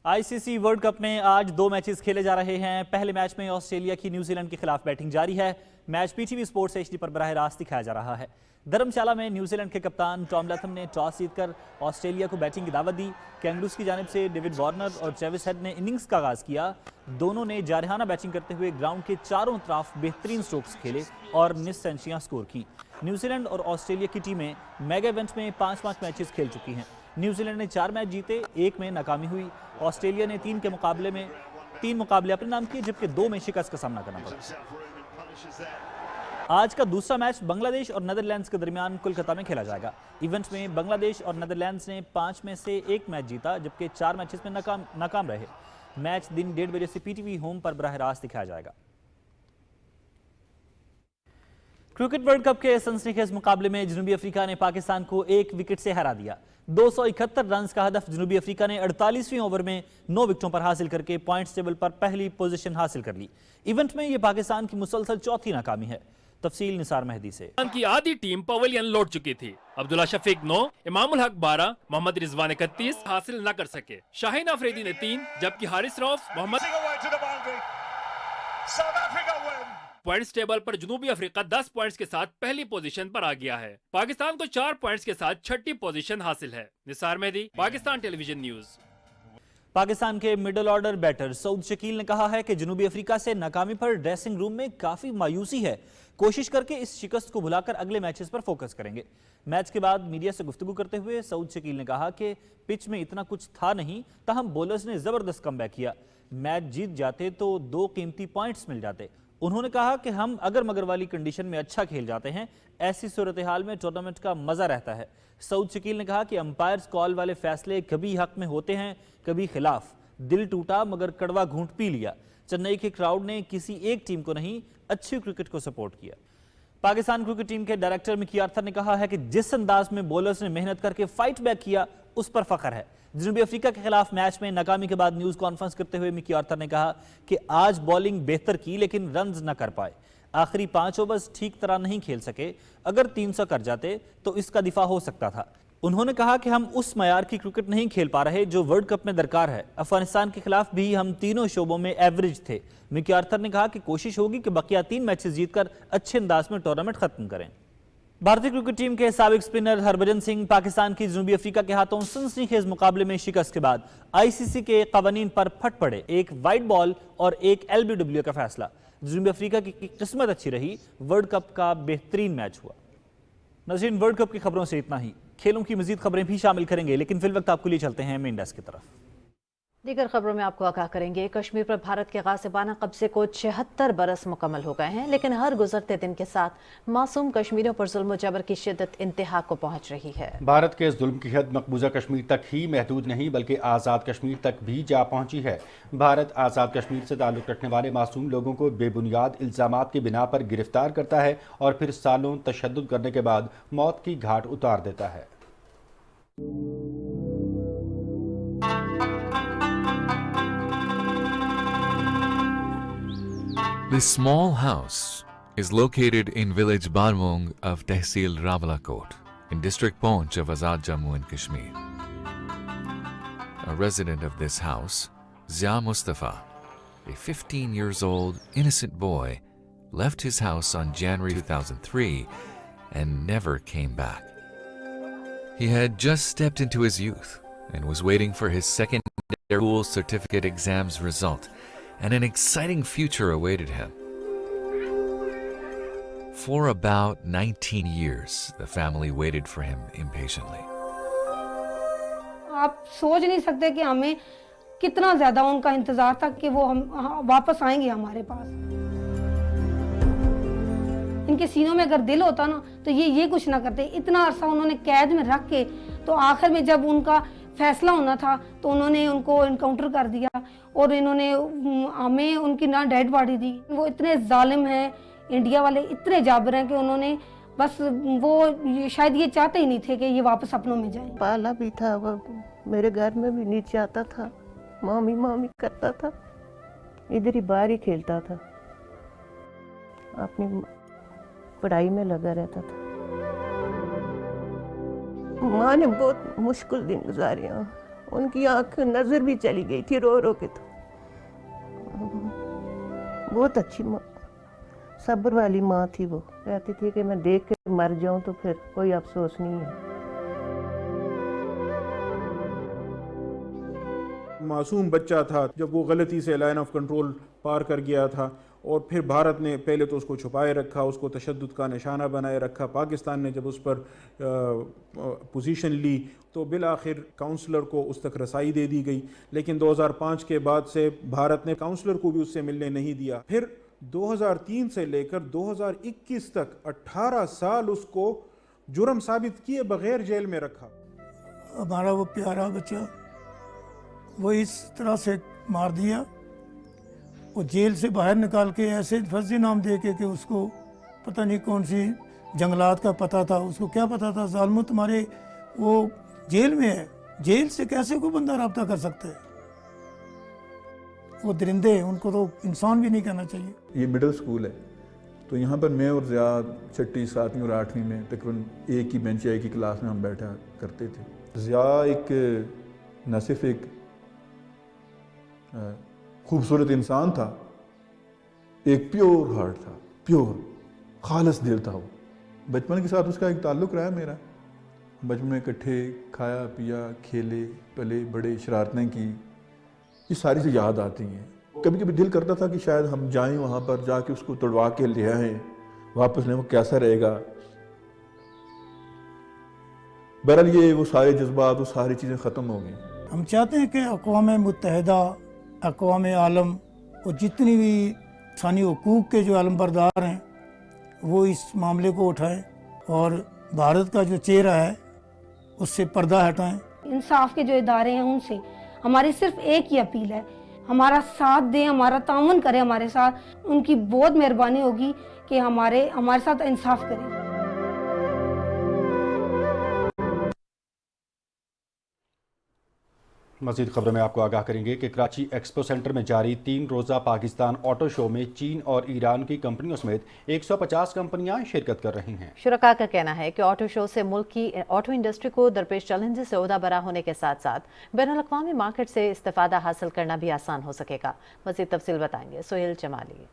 आईसीसी वर्ल्ड कप में आज 2 मैचेस खेले जा रहे हैं। पहले मैच में ऑस्ट्रेलिया की न्यूजीलैंड के खिलाफ बैटिंग जारी है। मैच पीटीवी स्पोर्ट्स एचडी पर बराह रास्त दिखाया जा रहा है। धर्मशाला में न्यूजीलैंड के कप्तान टॉम लैथम ने टॉस जीतकर ऑस्ट्रेलिया को बैटिंग की दावत दी। कैंगरूज की जानिब से डेविड वार्नर और ट्रेविस हेड ने इनिंग्स का आगाज किया। दोनों ने जारहाना बैटिंग करते हुए ग्राउंड के चारों तरफ बेहतरीन स्ट्रोक्स खेले और 19 सेंचुरियां स्कोर की। न्यूजीलैंड और ऑस्ट्रेलिया की टीमें मेगा इवेंट में 5-5 मैचेस खेल चुकी हैं। न्यूजीलैंड ने 4 मैच जीते, 1 में नाकामी हुई। ऑस्ट्रेलिया ने 3 मुकाबले अपने नाम किए, जबकि 2 में शिकस्त का सामना करना पड़ा। आज का दूसरा मैच बांग्लादेश और नीदरलैंड्स के दरमियान कोलकाता में खेला जाएगा। इवेंट में बांग्लादेश और नीदरलैंड्स ने 5 में से 1 मैच जीता, जबकि 4 मैचेस में नाकाम रहे। मैच दिन 1:30 बजे से पीटीवी होम पर बराह रास्त दिखाया जाएगा। क्रिकेट वर्ल्ड कप के सनसनीखेज मुकाबले में जनूबी अफ्रीका ने पाकिस्तान को 1 विकेट से हरा दिया। 271 रन का हदफ जनूबी अफ्रीका ने 48वें ओवर में 9 विकेटों पर हासिल करके पॉइंट्स टेबल पर पहली पोजीशन हासिल कर ली। इवेंट में यह पाकिस्तान की मुसलसल चौथी नाकामी है। तफसील निसार मेहदी से। की आधी टीम पवेलियन लौट चुकी थी। अब्दुल्ला शफीक 9, इमामुल हक 12, मोहम्मद रिजवान 31 हासिल न कर सके। शाहीन अफरीदी ने 3, जबकि हारिस रऊफ मोहम्मद पॉइंट्स टेबल पर जनूबी अफ्रीका 10 पॉइंट्स के साथ पहली पोजीशन पर आ गया है। पाकिस्तान को 4 पॉइंट्स के साथ छठी पोजीशन हासिल है। Nisar Mehdi, Pakistan television news. पाकिस्तान के middle order batter Saud Shakeel ने कहा है कि जनूबी अफ्रीका से नाकामी पर ड्रेसिंग रूम में काफी मायूसी है। कोशिश करके इस शिकस्त को भुलाकर अगले मैचेस पर फोकस करेंगे। मैच के बाद मीडिया से गुफ्तगू करते हुए सऊद शकील ने कहा कि पिच में इतना कुछ था नहीं, ताहम बॉलर्स ने जबरदस्त कमबैक किया। मैच जीत जाते तो 2 कीमती पॉइंट्स मिल जाते। उन्होंने कहा कि हम अगर मगर वाली कंडीशन में अच्छा खेल जाते हैं, ऐसी सूरत हाल में टूर्नामेंट का मजा रहता है। सऊद शकील ने कहा कि अंपायर्स कॉल वाले फैसले कभी हक में होते हैं, कभी खिलाफ। दिल टूटा मगर कड़वा घूंट पी लिया। चेन्नई के क्राउड ने किसी एक टीम को नहीं, अच्छी क्रिकेट को सपोर्ट किया। पाकिस्तान क्रिकेट टीम के डायरेक्टर मिकी आर्थर ने कहा है कि जिस अंदाज में बॉलर्स ने मेहनत करके फाइट बैक किया, उस पर फख्र है। जनूबी अफ्रीका के खिलाफ मैच में नाकामी के बाद न्यूज कॉन्फ्रेंस करते हुए मिकी आर्थर ने कहा कि आज बॉलिंग बेहतर की, लेकिन रन्स न कर पाए। आखिरी 5 ओवर्स ठीक तरह नहीं खेल सके। अगर 300 कर जाते तो इसका दिफा हो सकता था। उन्होंने कहा कि हम उस मयार की क्रिकेट नहीं खेल पा रहे जो वर्ल्ड कप में दरकार है। अफगानिस्तान के खिलाफ भी हम तीनों शोबों में एवरेज थे। मिकी आर्थर ने कहा कि कोशिश होगी कि बकिया 3 मैचेस जीतकर अच्छे अंदाज में टूर्नामेंट खत्म करें। भारतीय क्रिकेट टीम के साबिक स्पिनर हरभजन सिंह पाकिस्तान की जनूबी अफ्रीका के हाथों सनसनीखेज मुकाबले में शिकस्त के बाद आईसीसी के कवानीन पर फट पड़े। एक वाइड बॉल और एक एलबीडब्ल्यू का फैसला। जनूबी अफ्रीका की किस्मत अच्छी रही। वर्ल्ड कप का बेहतरीन मैच हुआ। नाज़रीन, वर्ल्ड कप की खबरों से इतना ही। खेलों की मजीद खबरें भी शामिल करेंगे, लेकिन फिल वक्त आपके लिए चलते हैं मेन डेस्क की तरफ। दीगर खबरों में आपको आगाह करेंगे, कश्मीर पर भारत के गासिबाना कब्जे को 76 बरस मुकम्मल हो गए हैं, लेकिन हर गुजरते दिन के साथ मासूम कश्मीरियों पर जुल्म जबर की शिद्दत इंतहा को पहुंच रही है। भारत के इस जुल्म की हद मकबूजा कश्मीर तक ही महदूद नहीं, बल्कि आज़ाद कश्मीर तक भी जा पहुंची है। भारत आज़ाद कश्मीर से ताल्लुक़ रखने वाले मासूम लोगों को बेबुनियाद इल्ज़ामात की बिना पर गिरफ्तार करता है और फिर सालों तशद्दुद करने के बाद मौत की घाट उतार देता है। This small house is located in village Barmung of Tehsil Rawalakot in district Poonch of Azad Jammu and Kashmir. A resident of this house, Zia Mustafa, a 15 years old innocent boy, left his house on January 2003 and never came back. He had just stepped into his youth and was waiting for his secondary school certificate exams result, and an exciting future awaited him. For about 19 years, the family waited for him impatiently. आप सोच नहीं सकते कि हमें कितना ज्यादा उनका इंतजार था कि वो हम वापस आएंगे हमारे पास। इनके सीनों में अगर दिल होता ना तो ये कुछ ना करते। इतना अरसा उन्होंने कैद में रख के तो आखिर में जब उनका फैसला होना था तो उन्होंने उनको इनकाउंटर कर दिया और इन्होंने हमें उनकी ना डेड बॉडी दी। वो इतने जालिम हैं, इंडिया वाले इतने जाबिर हैं कि उन्होंने बस वो शायद ये चाहते ही नहीं थे कि ये वापस अपनों में जाएं। पाला भी था, वो मेरे घर में भी नीचे आता था, मामी मामी करता था, इधर ही बाहर ही खेलता था, अपनी पढ़ाई में लगा रहता था। माँ ने बहुत मुश्किल दिन गुजारे ان کی آنکھ نظر بھی چلی گئی تھی رو رو کے. تو بہت اچھی ماں، صبر والی ماں تھی. وہ کہتی تھی کہ میں دیکھ کے مر جاؤں تو پھر کوئی افسوس نہیں ہے. معصوم بچہ تھا جب وہ غلطی سے لائن آف کنٹرول پار کر گیا تھا، اور پھر بھارت نے پہلے تو اس کو چھپائے رکھا، اس کو تشدد کا نشانہ بنائے رکھا. پاکستان نے جب اس پر پوزیشن لی تو بالآخر کاؤنسلر کو اس تک رسائی دے دی گئی، لیکن 2005 کے بعد سے بھارت نے کاؤنسلر کو بھی اس سے ملنے نہیں دیا. پھر 2003 سے لے کر 2021 تک 18 سال اس کو جرم ثابت کیے بغیر جیل میں رکھا. ہمارا وہ پیارا بچہ وہ اس طرح سے مار دیا، وہ جیل سے باہر نکال کے ایسے فرضی نام دے کے کہ اس کو پتہ نہیں کون سی جنگلات کا پتہ تھا. اس کو کیا پتہ تھا ظالمو تمہارے وہ جیل میں ہے، جیل سے کیسے کوئی بندہ رابطہ کر سکتا ہے؟ وہ درندے، ان کو تو انسان بھی نہیں کہنا چاہیے. یہ مڈل سکول ہے، تو یہاں پر میں اور زیاد 6ٹی 7ویں اور 8ویں میں تقریباً ایک ہی بینچ ایک ہی کلاس میں ہم بیٹھا کرتے تھے. ضیاء ایک نہ صرف ایک خوبصورت انسان تھا، ایک پیور ہارٹ تھا، پیور خالص دل تھا. وہ بچپن کے ساتھ اس کا ایک تعلق رہا میرا. بچپن میں اکٹھے کھایا پیا، کھیلے پلے بڑے، شرارتیں کی، یہ ساری سے یاد آتی ہیں. کبھی کبھی دل کرتا تھا کہ شاید ہم جائیں وہاں پر، جا کے اس کو توڑوا کے لے آئیں واپس لیں، وہ کیسا رہے گا. بہرحال یہ وہ سارے جذبات، وہ ساری چیزیں ختم ہو گئیں. ہم چاہتے ہیں کہ اقوام متحدہ، اقوام عالم اور جتنی بھی انسانی حقوق کے جو علم بردار ہیں وہ اس معاملے کو اٹھائیں اور بھارت کا جو چہرہ ہے اس سے پردہ ہٹائیں. انصاف کے جو ادارے ہیں ان سے ہماری صرف ایک ہی اپیل ہے، ہمارا ساتھ دیں، ہمارا تعاون کریں ہمارے ساتھ. ان کی بہت مہربانی ہوگی کہ ہمارے ساتھ انصاف کریں. مزید خبروں میں آپ کو آگاہ کریں گے کہ کراچی ایکسپو سینٹر میں جاری 3 روزہ پاکستان آٹو شو میں چین اور ایران کی کمپنیوں سمیت 150 کمپنیاں شرکت کر رہی ہیں. شرکاء کا کہنا ہے کہ آٹو شو سے ملک کی آٹو انڈسٹری کو درپیش چیلنجز سے عہدہ برا ہونے کے ساتھ ساتھ بین الاقوامی مارکیٹ سے استفادہ حاصل کرنا بھی آسان ہو سکے گا. مزید تفصیل بتائیں گے سہیل جمالی.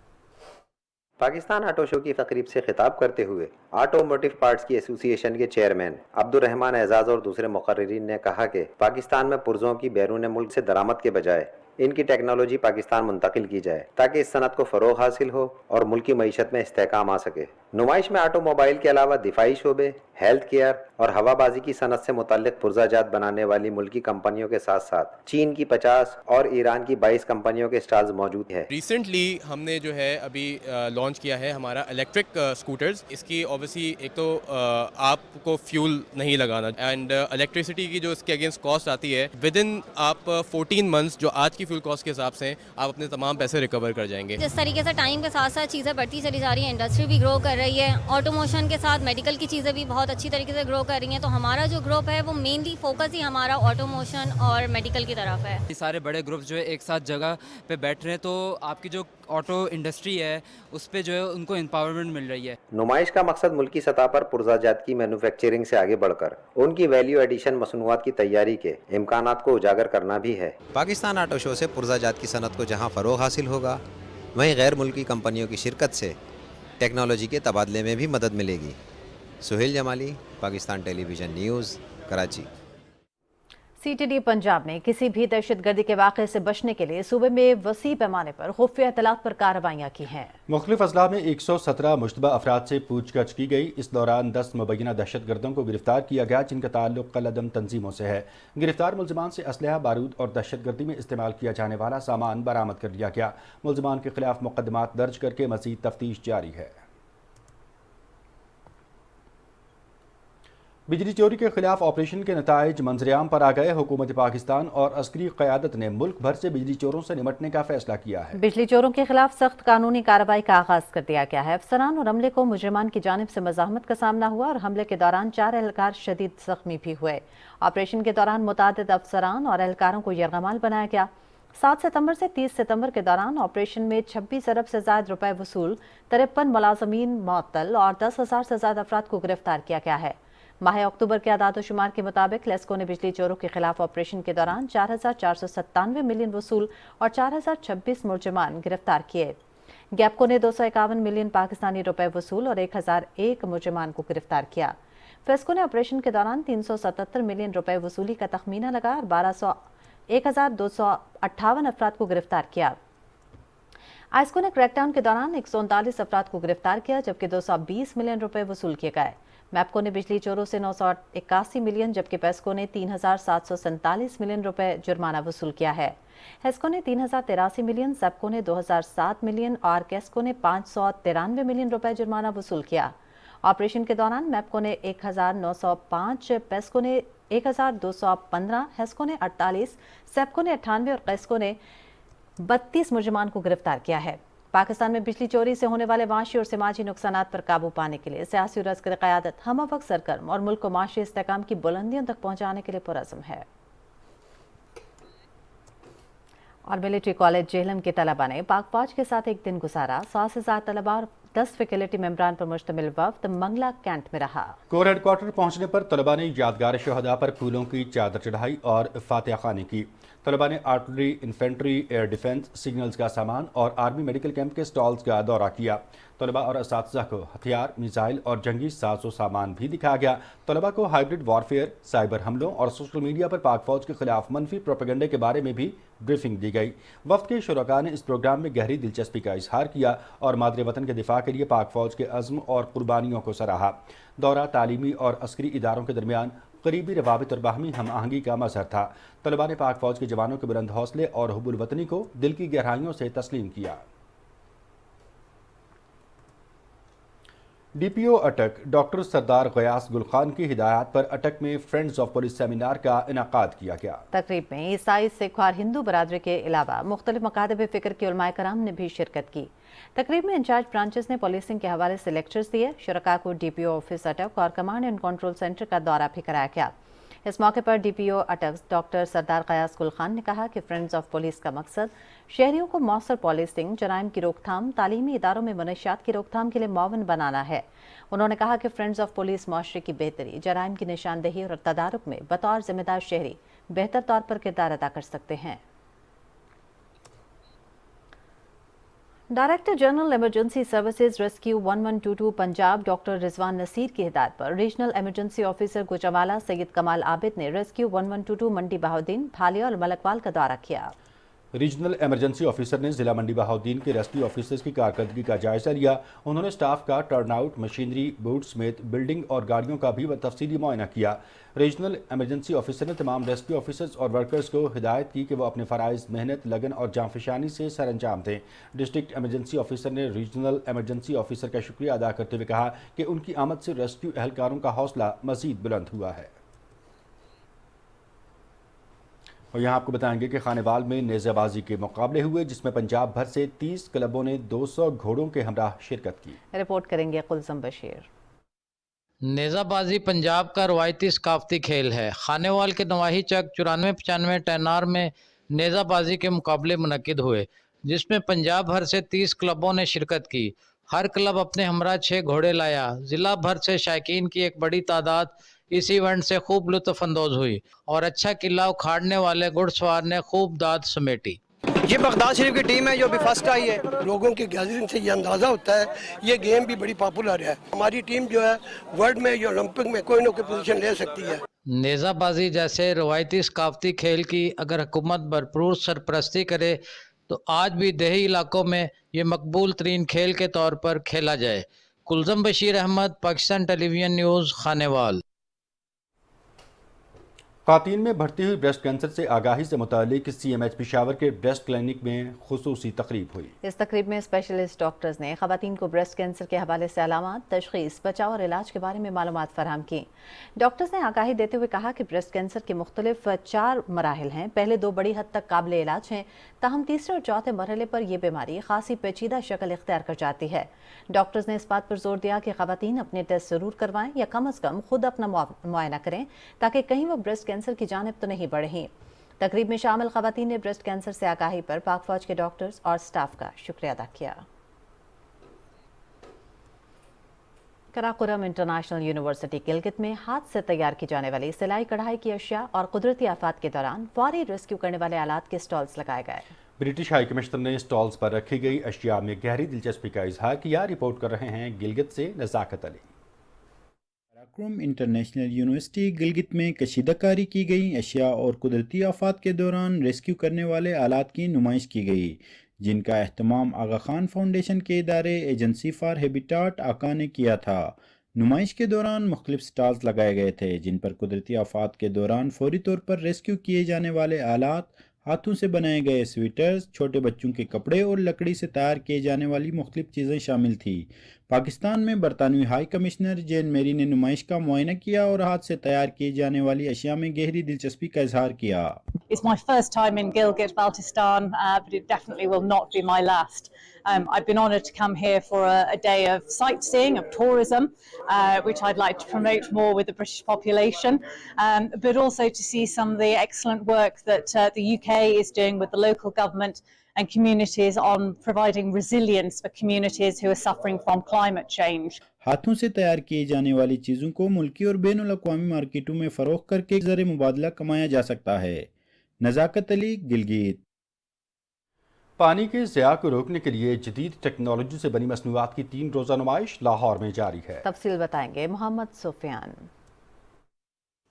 پاکستان آٹو شو کی تقریب سے خطاب کرتے ہوئے آٹو موٹیو پارٹس کی ایسوسی ایشن کے چیئرمین عبدالرحمان اعزاز اور دوسرے مقررین نے کہا کہ پاکستان میں پرزوں کی بیرون ملک سے درآمد کے بجائے ان کی ٹیکنالوجی پاکستان منتقل کی جائے تاکہ اس صنعت کو فروغ حاصل ہو اور ملکی معیشت میں استحکام آ سکے. نمائش میں آٹو موبائل کے علاوہ دفاعی شعبے، ہیلتھ کیئر اور ہوا بازی کی صنعت سے متعلق پرزہ جات بنانے والی ملکی کمپنیوں کے ساتھ ساتھ چین کی 50 اور ایران کی 22 کمپنیوں کے سٹالز موجود ہیں. ریسنٹلی ہم نے جو ہے ابھی لانچ کیا ہے ہمارا الیکٹرک اسکوٹرز. اس کی اوبیسلی ایک تو آپ کو فیول نہیں لگانا اینڈ الیکٹریسٹی کی جو اس کے اگینسٹ کاسٹ آتی ہے ود ان آپ 14 منتھس جو آج کی فیول کاسٹ کے حساب سے آپ اپنے تمام پیسے ریکور کر جائیں گے. جس طریقے سے ٹائم کے ساتھ ساتھ چیزیں بڑھتی چلی جا رہی ہیں، انڈسٹری بھی گرو کر رہی ہے، آٹو موشن کے ساتھ میڈیکل کی چیزیں بھی بہت اچھی طریقے سے گرو کر رہی ہیں، تو ہمارا جو گروپ ہے وہ مینلی فوکس ہی ہمارا آٹو موشن اور میڈیکل کی طرف ہے. یہ سارے بڑے گروپس جو ہے ایک ساتھ جگہ پہ بیٹھ رہے ہیں تو آپ کی جو آٹو انڈسٹری ہے اس پہ جو ہے ان کو امپاورمنٹ مل رہی ہے. نمائش کا مقصد ملکی سطح پر پرزہ جات کی مینوفیکچرنگ سے آگے بڑھ کر ان کی ویلیو ایڈیشن مصنوعات کی تیاری کے امکانات کو اجاگر کرنا بھی ہے. پاکستان آٹو شو سے پرزہ جات کی صنعت کو جہاں فروغ حاصل ہوگا وہیں غیر ملکی کمپنیوں کی شرکت سے ٹیکنالوجی کے تبادلے میں بھی مدد ملے گی. Sohail Jamali, Pakistan television news, Karachi. C T D Punjab نے کسی بھی دہشت گردی کے واقعے سے بچنے کے لیے صوبے میں وسیع پیمانے پر خفیہ اطلاعات پر کارروائیاں کی ہیں. مختلف اضلاع میں 117 مشتبہ افراد سے پوچھ گچھ کی گئی. اس دوران 10 مبینہ دہشت گردوں کو گرفتار کیا گیا جن کا تعلق کالعدم تنظیموں سے ہے. گرفتار ملزمان سے اسلحہ، بارود اور دہشت گردی میں استعمال کیا جانے والا سامان برآمد کر لیا گیا. ملزمان کے خلاف مقدمات درج کر کے مزید تفتیش جاری ہے. بجلی چوری کے خلاف آپریشن کے نتائج منظر عام پر آ گئے. حکومت پاکستان اور عسکری قیادت نے ملک بھر سے بجلی چوروں سے نمٹنے کا فیصلہ کیا ہے. بجلی چوروں کے خلاف سخت قانونی کارروائی کا آغاز کر دیا گیا ہے. افسران اور عملے کو مجرمان کی جانب سے مزاحمت کا سامنا ہوا اور حملے کے دوران 4 اہلکار شدید زخمی بھی ہوئے. آپریشن کے دوران متعدد افسران اور اہلکاروں کو یرغمال بنایا گیا. 7 ستمبر سے 30 ستمبر کے دوران آپریشن میں 26 ارب سے زائد روپے وصول، 53 ملازمین معطل اور 10,000 سے زیادہ افراد کو گرفتار کیا گیا ہے. माह अक्टूबर के आदाद-ओ-शुमार के मुताबिक लेस्को ने बिजली चोरों के खिलाफ ऑपरेशन के दौरान 4,497 मिलियन वसूल और 4,026 मुलजमान गिरफ्तार किए। गैपको ने 251 मिलियन पाकिस्तानी रुपए वसूल और 1,001 मुलजमान को गिरफ्तार किया। फेस्को ने ऑपरेशन के दौरान 377 मिलियन रुपए वसूली का तखमीना लगा और 1,258 अफराद को गिरफ्तार किया। आइस्को ने क्रैकडाउन के दौरान 139 अफराद को गिरफ्तार किया, जबकि 220 मिलियन रुपए वसूल किए गए। मैपको ने बिजली चोरों से 981 मिलियन, जबकि पेस्को ने 3,747 मिलियन रुपए जुर्माना वसूल किया है। हेस्को ने 3,083 मिलियन, सेप्को ने 2,007 मिलियन और केस्को ने 593 मिलियन रुपए जुर्माना वसूल किया। ऑपरेशन के दौरान मैपको ने 1,905, पेस्को ने 1,215, हेस्को ने 48, सेप्को ने 98 और केस्को ने 32 मुलजमान को गिरफ्तार किया है। पाकिस्तान में बिजली चोरी से होने वाले माशी और समाजी नुकसानात पर काबू पाने के लिए सियासी रज़ की क़यादत हमवक्त सरगर्म और मुल्क को माशी इस्तेहकाम की बुलंदियों तक पहुँचाने के लिए पुरज़्म है। और मिलिट्री कॉलेज जेहलम के तलबा ने पाक फौज के साथ एक दिन गुजारा। 100 से ज़्यादा तलबा और 10 फैकल्टी मेंबरान पर मुश्तमिल वफ्द मंगला कैंट में रहा। कोर हेडक्वार्टर पहुंचने पर तलबा ने यादगार शहदा पर फूलों की चादर चढ़ाई और फातिहा खानी की। तलबा ने artillery, infantry, air defence, signals का सामान और आर्मी मेडिकल कैंप के स्टॉल्स का दौरा किया। तलबा और असातिज़ा को हथियार, मिसाइल और जंगी साजो सामान भी दिखाया गया। तलबा को हाइब्रिड वॉरफेयर, साइबर हमलों और सोशल मीडिया पर पाक फौज के खिलाफ मनफी प्रोपेगेंडे के बारे में भी ब्रीफिंग दी गई। वफ्द के शुरका ने इस प्रोग्राम में गहरी दिलचस्पी का इजहार किया और मादरे वतन के दिफा के लिए पाक फौज के अज़्म और कुर्बानियों को सराहा। दौरा तालीमी और अस्करी इदारों के दरमियान करीबी रवाबित और बाहमी हम आहंगी का मजहर था। तलबा ने पाक फौज के जवानों के बुलंद हौसले और हुब्बुल वतनी को दिल की गहराइयों से तस्लीम किया। डीपीओ अटक डॉक्टर सरदार गयास गुल खान की हिदायत पर अटक में फ्रेंड्स ऑफ पुलिस सेमिनार का इनाकाद किया गया। तकरीब में ईसाई, सिख और हिंदू बरादरी के अलावा मुख्तलिफ मकातब फ़िक्र के उलमाए कराम ने भी शिरकत की। तकरीब में इंचार्ज ब्रांचेस ने पुलिसिंग के हवाले से लेक्चर्स दिए। शुरका को डीपीओ ऑफिस अटक और कमांड एंड कंट्रोल सेंटर का दौरा भी कराया गया। इस मौके पर डीपीओ अटक डॉक्टर सरदार गयास गुल खान ने कहा कि फ्रेंड्स ऑफ पुलिस का मकसद शहरियों को मौसर पॉलिसिंग, जराइम की रोकथाम, तालीमी इदारों में मनशियात की रोकथाम के लिए मुआवन बनाना है। उन्होंने कहा कि फ्रेंड्स ऑफ पुलिस माशरे की बेहतरी, जराइम की निशानदेही और तदारुक में बतौर जिम्मेदार शहरी बेहतर तौर पर किरदार अदा कर सकते हैं। Director general emergency services rescue 1122 Punjab doctor Rizwan Naseer की हिदायत पर regional emergency officer Gujranwala Syed Kamal Abid ने रेस्क्यू 1122 मंडी बहाउद्दीन, भालिया और मलकवाल का दौरा किया। रीजनल इमरजेंसी ऑफिसर ने जिला मंडी बहाउद्दीन के रेस्क्यू ऑफिसर्स की कारकर्दगी का जायजा लिया। उन्होंने स्टाफ का टर्नआउट, मशीनरी, बूट समेत बिल्डिंग और गाड़ियों का भी तफसीली मुआयना किया। रीजनल इमरजेंसी ऑफिसर ने तमाम रेस्क्यू ऑफिसर्स और वर्कर्स को हिदायत की कि वो अपने फ़राइज़ मेहनत, लगन और जांफशानी से सर अंजाम दें। डिस्ट्रिक्ट इमरजेंसी ऑफिसर ने रीजनल इमरजेंसी ऑफिसर का शुक्रिया अदा करते हुए कहा कि उनकी आमद से रेस्क्यू एहलकारों का हौसला मज़ीद बुलंद हुआ है। और यहाँ आपको बताएंगे कि खानेवाल में नेज़ाबाजी के मुकाबले हुए, जिसमें पंजाब भर से 30 क्लबों ने 200 घोड़ों के हमराह शिरकत की। रिपोर्ट करेंगे कुलसम बशीर। नेज़ाबाजी पंजाब का रवायती सकाफती खेल है। खानेवाल के नवाही चक 94-95 टैनार में नेज़ाबाजी के मुकाबले मुनक्किद हुए, जिसमें पंजाब भर से 30 क्लबों ने शिरकत की। हर क्लब अपने हमरा 6 घोड़े लाया। ज़िला भर से शायकीन की एक बड़ी तादाद इस इवेंट से खूब लुत्फ़ अंदोज हुई और अच्छा किला उखाड़ने वाले घुड़सवार ने खूब दाद समेटी। ये बगदाद शरीफ की टीम है जो अभी फर्स्ट आई है। लोगों की गैदरिंग से ये अंदाज़ा होता है ये गेम भी बड़ी पॉपुलर है। हमारी टीम जो है वर्ल्ड में या ओलंपिक में कोई ना कोई पोजीशन ले सकती है। नेज़ाबाजी जैसे रवायती सकाफती खेल की अगर हुकूमत भरपूर सरपरस्ती करे तो आज भी देही इलाकों में ये मकबूल तरीन खेल के तौर पर खेला जाए। कुलज़म बशीर अहमद, पाकिस्तान टेलीविजन न्यूज़, खानेवाल। ख़वातीन में बढ़ती हुई ब्रेस्ट कैंसर से आगाही से मुतालिक CMH पेशावर के ब्रेस्ट क्लिनिक में खुसूसी तकरीब हुई। इस तकरीब में स्पेशलिस्ट डॉक्टर्स ने ख़वातीन को ब्रेस्ट कैंसर के हवाले से अलामात, तशख़ीस, बचाव और इलाज के बारे में मालूमात फराहम की। डॉक्टर्स ने आगाही देते हुए कहा कि ब्रेस्ट कैंसर के मुख्तलिफ 4 मराहिल हैं। पहले 2 बड़ी हद तक काबिल इलाज हैं, ताहम तीसरे और चौथे मरहले पर यह बीमारी खासी पेचीदा शक्ल इख्तियार कर जाती है। डॉक्टर्स ने इस बात पर जोर दिया कि ख़वातीन अपने टेस्ट ज़रूर करवाएं या कम अज़ कम खुद अपना मुआयना करें, ताकि कहीं वो ब्रेस्ट कैंसर की जानिब तो नहीं बढ़ी। तकरीब में शामिल ख़वातीन ने ब्रेस्ट कैंसर से आगाही पर पाक फौज के डॉक्टर्स और स्टाफ का शुक्रिया अदा किया। कराकोरम इंटरनेशनल यूनिवर्सिटी गिलगित में हाथ से तैयार की जाने वाली सिलाई कढ़ाई की अशिया और कुदरती आफात के दौरान फौरी रेस्क्यू करने वाले आलात के स्टॉल्स लगाए गए। ब्रिटिश हाई कमिश्नर ने स्टॉल्स पर रखी गई अशिया में गहरी दिलचस्पी का इजहार किया। रिपोर्ट कर रहे हैं गिलगित से नज़ाकत अली। कराकोरम इंटरनेशनल यूनिवर्सिटी गिलगित में कशीदाकारी की गई अशिया और कुदरती आफात के दौरान रेस्क्यू करने वाले आलात की नुमाइश की गई, जिनका अहतमाम आगा खान फाउंडेशन के इदारे एजेंसी फॉर हैबिटाट आका ने किया था। नुमाइश के दौरान मुख्तलिफ स्टॉल्स लगाए गए थे, जिन पर कुदरती आफात के दौरान फौरी तौर पर रेस्क्यू किए जाने वाले आलात, हाथों से बनाए गए स्वेटर्स, छोटे बच्चों के कपड़े और लकड़ी से तैयार किए जाने वाली मुख्तलिफ चीज़ें शामिल थी। पाकिस्तान में बरतानवी हाई कमिश्नर जेन मेरी ने नुमाइश का मुआयना किया और हाथ से तैयार किए जाने वाली अशिया में गहरी दिलचस्पी का इजहार किया। It's my first time in Gilgit, Baltistan, but it definitely will not be my last. I've been honoured to come here for a day of sightseeing, of tourism, which I'd like to promote more with the British population, but also to see some of the excellent work that the UK is doing with the local government and communities on providing resilience for communities who are suffering from climate change. हाथों से तैयार किए जाने वाली चीज़ों को मुल्की और बैनुल-अक़वामी मार्केटों में फ़रोख्त करके ज़र मुबादला कमाया जा सकता है। नज़ाकत अली, गिलगित। पानी के ज़िया को रोकने के लिए जदीद टेक्नोलॉजी से बनी मसनूआत की 3 रोज़ा नुमाइश लाहौर में जारी है। तफसील बताएंगे मोहम्मद सुफियान।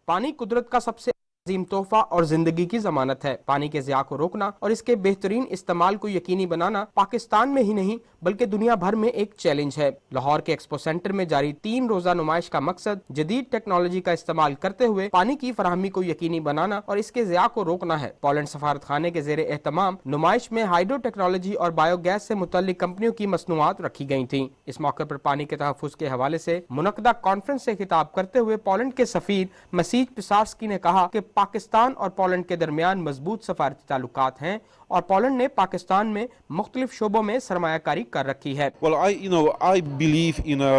पानी कुदरत का सबसे अजीम तोहफा और जिंदगी की जमानत है। पानी के ज़िया को रोकना और इसके बेहतरीन इस्तेमाल को यकीनी बनाना पाकिस्तान में ही नहीं बल्कि दुनिया भर में एक चैलेंज है। लाहौर के एक्सपो सेंटर में जारी 3 रोजा नुमाइश का मकसद जदीद टेक्नोलॉजी का इस्तेमाल करते हुए पानी की फराहमी को यकीनी बनाना और इसके ज़िया को रोकना है। पोलैंड सफारत खाने के ज़ेरे एहतमाम नुमाइश में हाइड्रो टेक्नोलॉजी और बायोगैस से मुतल्लिक कंपनियों की मसनूआत रखी गई थी। इस मौके पर पानी के तहफ़्फ़ुज़ के हवाले से मुनक़दा कॉन्फ्रेंस से खिताब करते हुए पोलैंड के सफ़ीर मसीज पिसार्स्की ने कहा कि पाकिस्तान और पोलैंड के दरमियान मजबूत सफारती ताल्लुकात हैं और पोलैंड ने पाकिस्तान में मुख्तलिफ शोबों में सरमायाकारी कर रखी है। Well, I believe in a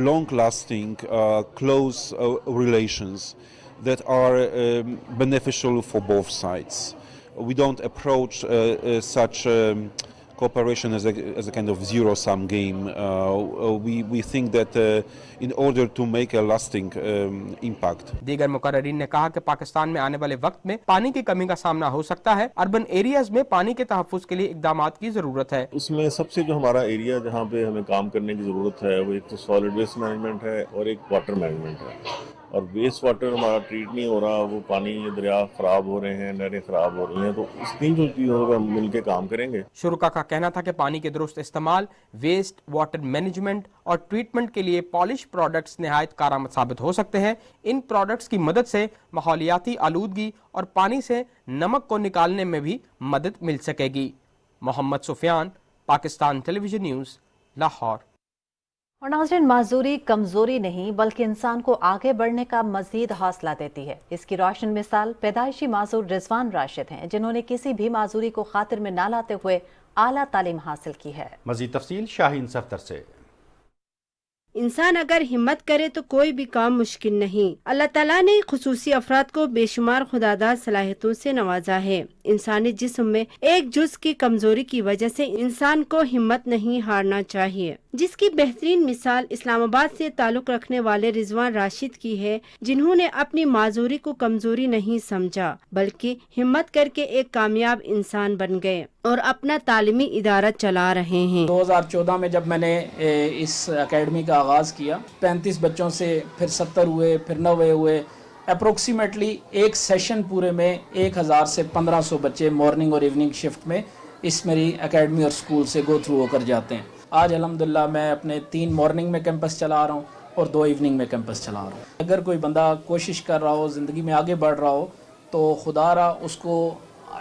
long-lasting, close relations that are beneficial for both sides. We don't approach such cooperation as a kind of zero-sum game. We think that in order to make a lasting impact. दीगर मुकर्रिरीन ने कहा कि पाकिस्तान में आने वाले वक्त में पानी की कमी का सामना हो सकता है। अर्बन एरियाज में पानी के तहफ़्फ़ुज़ के लिए इक़दामात की ज़रूरत है। उसमें सबसे जो हमारा एरिया जहाँ पे हमें काम करने की ज़रूरत है वो एक तो सॉलिड वेस्ट मैनेजमेंट है और एक वाटर मैनेजमेंट है। और वेस्ट वाटर हमारा ट्रीट नहीं हो रहा, वो पानी दरिया खराब हो रहे हैं, नहरें खराब हो रही हैं, तो इस 3 चीज़ों पर मिलकर काम करेंगे। शुरुका का कहना था कि पानी के दुरुस्त इस्तेमाल, वेस्ट वाटर मैनेजमेंट और ट्रीटमेंट के लिए पॉलिश प्रोडक्ट्स निहायत कारआमद साबित हो सकते हैं। इन प्रोडक्ट्स की मदद से माहौलियाती आलूदगी और पानी से नमक को निकालने में भी मदद मिल सकेगी। Muhammad Sufian, Pakistan television news, Lahore. और नाज़रीन, माजूरी कमजोरी नहीं बल्कि इंसान को आगे बढ़ने का मजीद हौसला देती है। इसकी रोशन मिसाल पैदाइशी माजूर रिजवान राशिद हैं, जिन्होंने किसी भी माजूरी को खातिर में ना लाते हुए आला तालीम हासिल की है। मजीद तफसील शाहीन सफ्तर से। इंसान अगर हिम्मत करे तो कोई भी काम मुश्किल नहीं। अल्लाह ताला ने खुसूसी अफराद को बेशुमार खुदादार सलाहियतों से नवाजा है। इंसानी जिस्म में एक जुज़ की कमजोरी की वजह से इंसान को हिम्मत नहीं हारना चाहिए, जिसकी बेहतरीन मिसाल इस्लामाबाद से ताल्लुक रखने वाले रिजवान राशिद की है, जिन्होंने अपनी माजूरी को कमजोरी नहीं समझा बल्कि हिम्मत करके एक कामयाब इंसान बन गए और अपना तालीमी इदारा चला रहे हैं। 2014 में जब मैंने इस एकेडमी का आगाज़ किया, 35 बच्चों से फिर 70 हुए, फिर 90 हुए। अप्रोक्सीमेटली एक सेशन पूरे में 1000 से 1500 बच्चे मॉर्निंग और इवनिंग शिफ्ट में इस मेरी एकेडमी और स्कूल से गो थ्रू होकर जाते हैं। आज अल्हम्दुलिल्लाह मैं अपने 3 मॉर्निंग में कैंपस चला रहा हूँ और 2 इवनिंग में कैंपस चला रहा हूँ। अगर कोई बंदा कोशिश कर रहा हो, ज़िंदगी में आगे बढ़ रहा हो, तो खुदारा उसको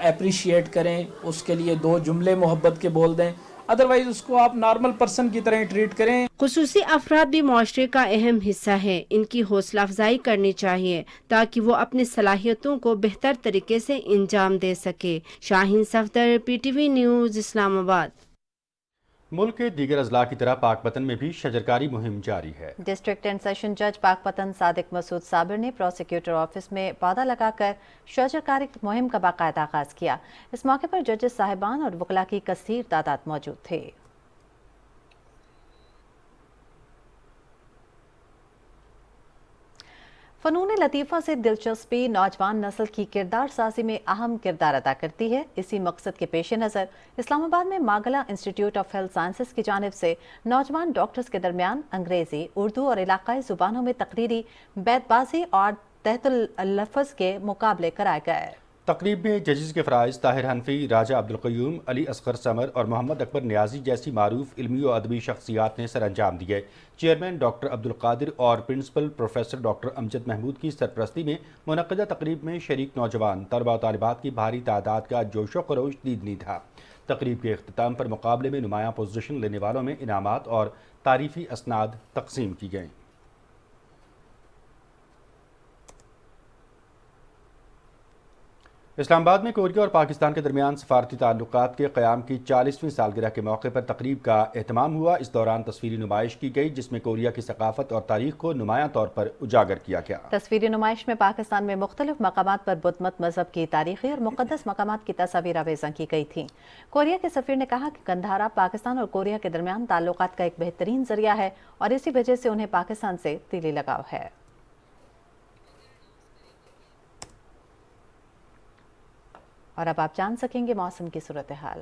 अप्रिशिएट करें, उसके लिए 2 जुमले मोहब्बत के बोल दें, अदरवाइज उसको आप नॉर्मल पर्सन की तरह ट्रीट करें। खुसूसी अफराद भी माशरे का अहम हिस्सा है। इनकी हौसला अफजाई करनी चाहिए ताकि वो अपनी सलाहियतों को बेहतर तरीके से इंजाम दे सके। Shaheen Safdar, PTV news, Islamabad. मुल्क के दीगर अजला की तरह पाकपतन में भी शजरकारी मुहिम जारी है। डिस्ट्रिक्ट एंड सेशन जज पाकपतन सादिक मसूद साबिर ने प्रोसिक्यूटर ऑफिस में पौधा लगाकर शजरकारी मुहिम का बाकायदा आगाज किया। इस मौके पर जजेस साहिबान और वकला की कसीर तादाद मौजूद थे। फनून लतीफ़ा से दिलचस्पी नौजवान नस्ल की किरदार साजी में अहम किरदार अदा करती है। इसी मकसद के पेश नज़र इस्लामाबाद में मागला इंस्टीट्यूट ऑफ हेल्थ साइंसेज की जानिब से नौजवान डॉक्टर्स के दरमियान अंग्रेज़ी, उर्दू और इलाकाई ज़ुबानों में तकरीरी, बैतबाजी और तहतुल लफ्ज़ के मुकाबले कराए गए। तकरीब में जजेस के फ़राइज़ ताहिर हनफी, राजा अब्दुल क़य्यूम, अली असगर समर और मोहम्मद अकबर नियाजी जैसी मारूफ इल्मी और अदबी शख्सियात ने सर अंजाम दिए। चेयरमैन डॉक्टर अब्दुल कादिर और principal professor doctor Amjad Mahmood की सरपरस्ती में मुनक़दा तकरीब में शरीक नौजवान तलबा और तालिबात की भारी तादाद का जोशो खरोश दीदनी था। तकरीब के इख्तिताम पर मुकाबले में नुमायाँ पोजीशन लेने वालों में इनामात और तारीफ़ी असनाद तकसीम की गईं। इस्लामाबाद में कोरिया और पाकिस्तान के दरमियान सफारती ताल्लुकात के क़याम की 40वीं सालगिरह के मौके पर तकरीब का एहतमाम हुआ। इस दौरान तस्वीरी नुमाइश की गई जिसमें कोरिया की सकाफत और तारीख को नुमायां तौर पर उजागर किया गया। तस्वीरी नुमाइश में पाकिस्तान में मुख्तलिफ मकामात पर बुद्ध मत मजहब की तारीखी और मुक़द्दस मकामात की तस्वीर आवेज़ा की गई थी। कोरिया के सफ़ीर ने कहा कि कंधारा पाकिस्तान और कोरिया के दरमियान ताल्लुकात का एक बेहतरीन जरिया है और इसी वजह से उन्हें पाकिस्तान से दिली लगाव है। और अब आप जान सकेंगे मौसम की सूरत हाल।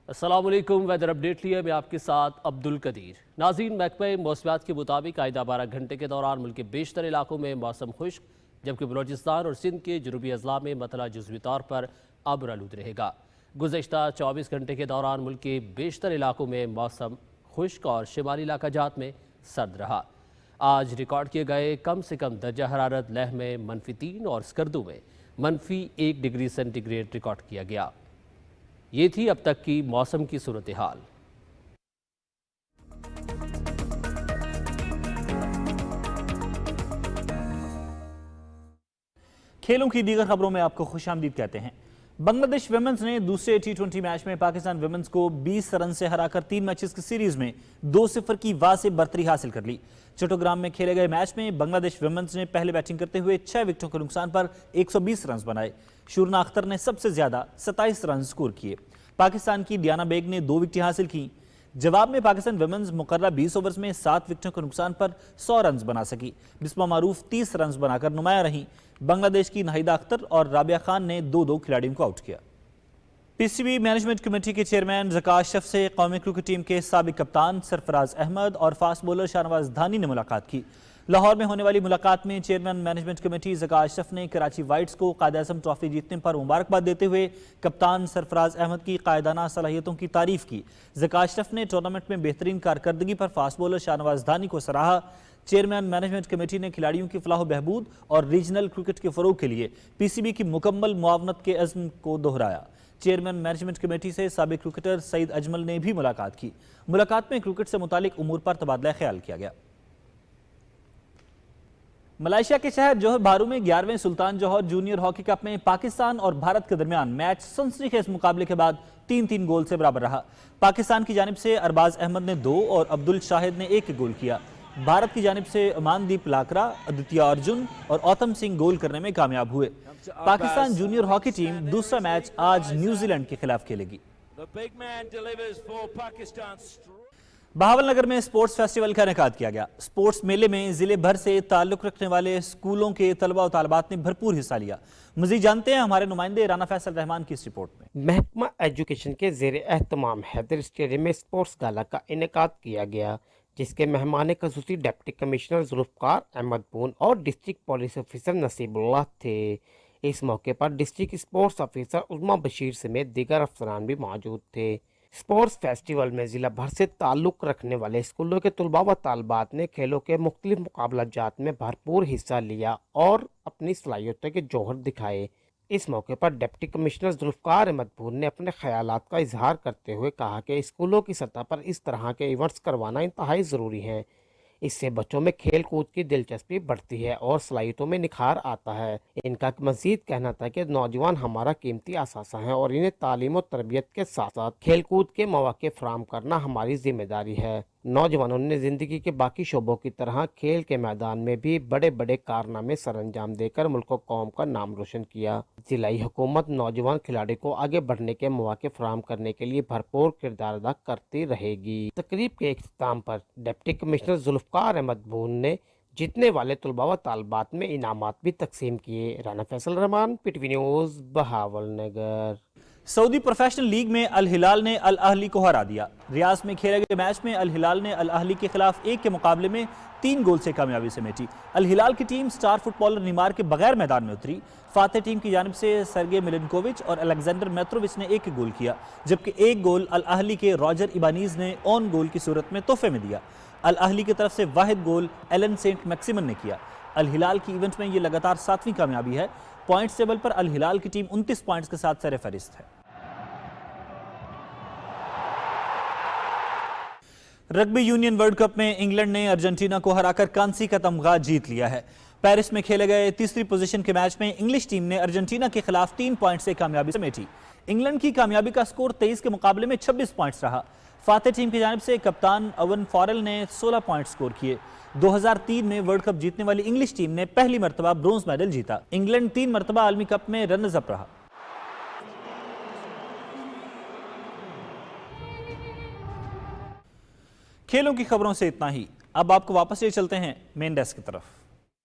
अस्सलाम वालेकुम, वेदर अपडेट लिए मैं आपके साथ अब्दुल कदीर। नाज़रीन, महकमा मौसमियात के मुताबिक आइंदा 12 घंटे के दौरान मुल्क के बेशतर इलाकों में मौसम खुश्क, जबकि बलोचिस्तान और सिंध के जनूबी अजला में मतला जुज़वी तौर पर अब्र आलूद रहेगा। गुज़श्ता 24 घंटे के दौरान मुल्क के बेशतर इलाकों में मौसम खुश्क और शिमाली इलाकाजात में सर्द रहा। आज रिकॉर्ड किए गए कम से कम दर्जा हरारत लेह में -3 और स्कर्दू में -1 डिग्री सेंटीग्रेड रिकॉर्ड किया गया। ये थी अब तक की मौसम की सूरत हाल। खेलों की दीगर खबरों में आपको खुशामदीद कहते हैं। बांग्लादेश विमेंस ने दूसरे T20 मैच में पाकिस्तान विमेंस को 20 रन से हराकर 3 मैचेस की सीरीज में 2-0 की वाह से बरतरी हासिल कर ली। चट्टोग्राम में खेले गए मैच में बांग्लादेश विमेंस ने पहले बैटिंग करते हुए 6 विकेटों के नुकसान पर 120 रन बनाए। शुरना अख्तर ने सबसे ज्यादा 27 रन स्कोर किए। पाकिस्तान की डियाना बेग ने 2 विकेटें हासिल की। जवाब में पाकिस्तान विमेंस मुकर्रर 20 ओवर्स में 7 विकेटों के नुकसान पर 100 रन बना सकी। बिस्मा मारूफ 30 रन बनाकर नुमाया रहीं। बांग्लादेश की नाहिदा अख्तर और राबिया खान ने 2-2 खिलाड़ियों को आउट किया। पीसीबी मैनेजमेंट कमेटी के चेयरमैन ज़का अशरफ से कौमी क्रिकेट टीम के साबिक कप्तान सरफराज अहमद और फास्ट बॉलर शाहनवाज धानी ने मुलाकात की। लाहौर में होने वाली मुलाकात में chairman management committee Zaka Ashraf ने कराची वाइट्स को कायद-ए-आज़म ट्रॉफी जीतने पर मुबारकबाद देते हुए कप्तान सरफराज अहमद की कायदाना सलाहियतों की तारीफ की। ज़का अशरफ ने टूर्नामेंट में बेहतरीन कारकर्दगी पर फास्ट बॉलर शाहनवाज धानी को सराहा। चेयरमैन मैनेजमेंट कमेटी ने खिलाड़ियों की फलाह बहबूद और रीजनल क्रिकेट के फ़रोग के लिए पीसीबी की मुकम्मल मुआवनत के अज़्म को दोहराया। चेयरमैन मैनेजमेंट कमेटी से साबिक क्रिकेटर सईद अजमल ने भी मुलाकात की। मुलाकात में क्रिकेट से मुतालिक उमूर पर तबादला ख्याल किया गया। मलेशिया के शहर जोहर बारू में 11वें सुल्तान जोहर जूनियर हॉकी कप में पाकिस्तान और भारत के दरमियान मैच सनसनीखेज मुकाबले के बाद 3-3 गोल से बराबर रहा। पाकिस्तान की जानिब से अरबाज अहमद ने 2 और अब्दुल शाहिद ने 1 गोल किया। भारत की जानिब से अमानदीप लाकरा, आदित्य अर्जुन और औतम सिंह गोल करने में कामयाब हुए। पाकिस्तान जूनियर हॉकी टीम दूसरा मैच आज न्यूजीलैंड के खिलाफ खेलेगी। बहावलनगर में स्पोर्ट्स फेस्टिवल का इनेकाद किया गया। स्पोर्ट्स मेले में जिले भर से ताल्लुक रखने वाले स्कूलों के तलबा और तालिबात ने भरपूर हिस्सा लिया। मजीद जानते हैं हमारे नुमाइंदे राना फैसल रहमान की इस रिपोर्ट में। महकमा एजुकेशन के ज़ेर एहतमाम हैदर स्टेडियम में स्पोर्ट्स गाला का इनेकाद किया गया, जिसके मेहमान खसूसी डिप्टी कमिश्नर जुल्फ़कार अहमद पून और डिस्ट्रिक्ट पुलिस ऑफिसर नसीबुल्लाह थे। इस मौके पर डिस्ट्रिक्ट स्पोर्ट्स ऑफिसर उज़मा बशीर समेत दीगर अफसरान भी मौजूद थे। स्पोर्ट्स फेस्टिवल में ज़िला भर से ताल्लुक़ रखने वाले स्कूलों के तलबा व तालबात ने खेलों के मुख्तलिफ मुकाबलाजात में भरपूर हिस्सा लिया और अपनी सलाहियतों के जौहर दिखाए। इस मौके पर डिप्टी कमिश्नर जुल्फ़कार अहमद पून ने अपने ख्यालात का इजहार करते हुए कहा कि स्कूलों की सतह पर इस तरह के इवेंट्स करवाना इंतहाई ज़रूरी है। इससे बच्चों में खेल कूद की दिलचस्पी बढ़ती है और सलाहियतों में निखार आता है। इनका मज़ीद कहना था कि नौजवान हमारा कीमती असासा हैं और इन्हें तालीम और तरबियत के साथ साथ खेल कूद के मौके फराहम करना हमारी जिम्मेदारी है। नौजवानों ने जिंदगी के बाकी शोबों की तरह खेल के मैदान में भी बड़े बड़े कारनामे सरअंजाम देकर मुल्क और कौम का नाम रोशन किया। जिलाई हुकूमत नौजवान खिलाड़ी को आगे बढ़ने के मौके फराहम करने के लिए भरपूर किरदार अदा करती रहेगी। तकरीब के इख्तिताम पर डिप्टी कमिश्नर जुल्फकार अहमद बून ने जीतने वाले तलबा व तालबात में इनामात भी तकसीम किए। Rana Faisal Rahman, PTV news, Bahawalnagar. Saudi professional league में अल हिलाल ने अल अहली को हरा दिया। रियाज में खेले गए मैच में अल हिलाल ने अल अहली के खिलाफ 1 के मुकाबले में 3 गोल से कामयाबी समेटी। अल हिलाल की टीम स्टार फुटबॉलर नीमार के बगैर मैदान में उतरी। फातेह टीम की जानिब से सर्गे मिलिनकोविच और अलेक्जेंडर मेत्रोविच ने 1 गोल किया, जबकि 1 गोल अल अहली के रॉजर इबानीज ने ऑन गोल की सूरत में तोहफे में दिया। अल अहली की तरफ से वाहिद गोल एलन सेंट मैक्सिमन ने किया। अल हिलाल की इवेंट में ये लगातार 7वीं कामयाबी है। पॉइंट्स टेबल पर अल हिलाल की टीम 29 पॉइंट्स के साथ सरफहरिस्त है। रग्बी यूनियन वर्ल्ड कप में इंग्लैंड ने अर्जेंटीना को हराकर कांसी का तमगा जीत लिया है। पेरिस में खेले गए तीसरी पोजीशन के मैच में इंग्लिश टीम ने अर्जेंटीना के खिलाफ 3 पॉइंट से कामयाबी समेटी। इंग्लैंड की कामयाबी का स्कोर 23 के मुकाबले में 26 पॉइंट्स रहा। फातेह टीम की जानिब से कप्तान ओवन फॉरेल ने 16 पॉइंट स्कोर किए। 2003 में वर्ल्ड कप जीतने वाली इंग्लिश टीम ने पहली मरतबा ब्रोंज मेडल जीता। इंग्लैंड 3 मरतबा आलमी कप में रनर्स अप रहा। खेलों की खबरों से इतना ही। अब आपको वापस ले चलते हैं मेन डेस्क की तरफ।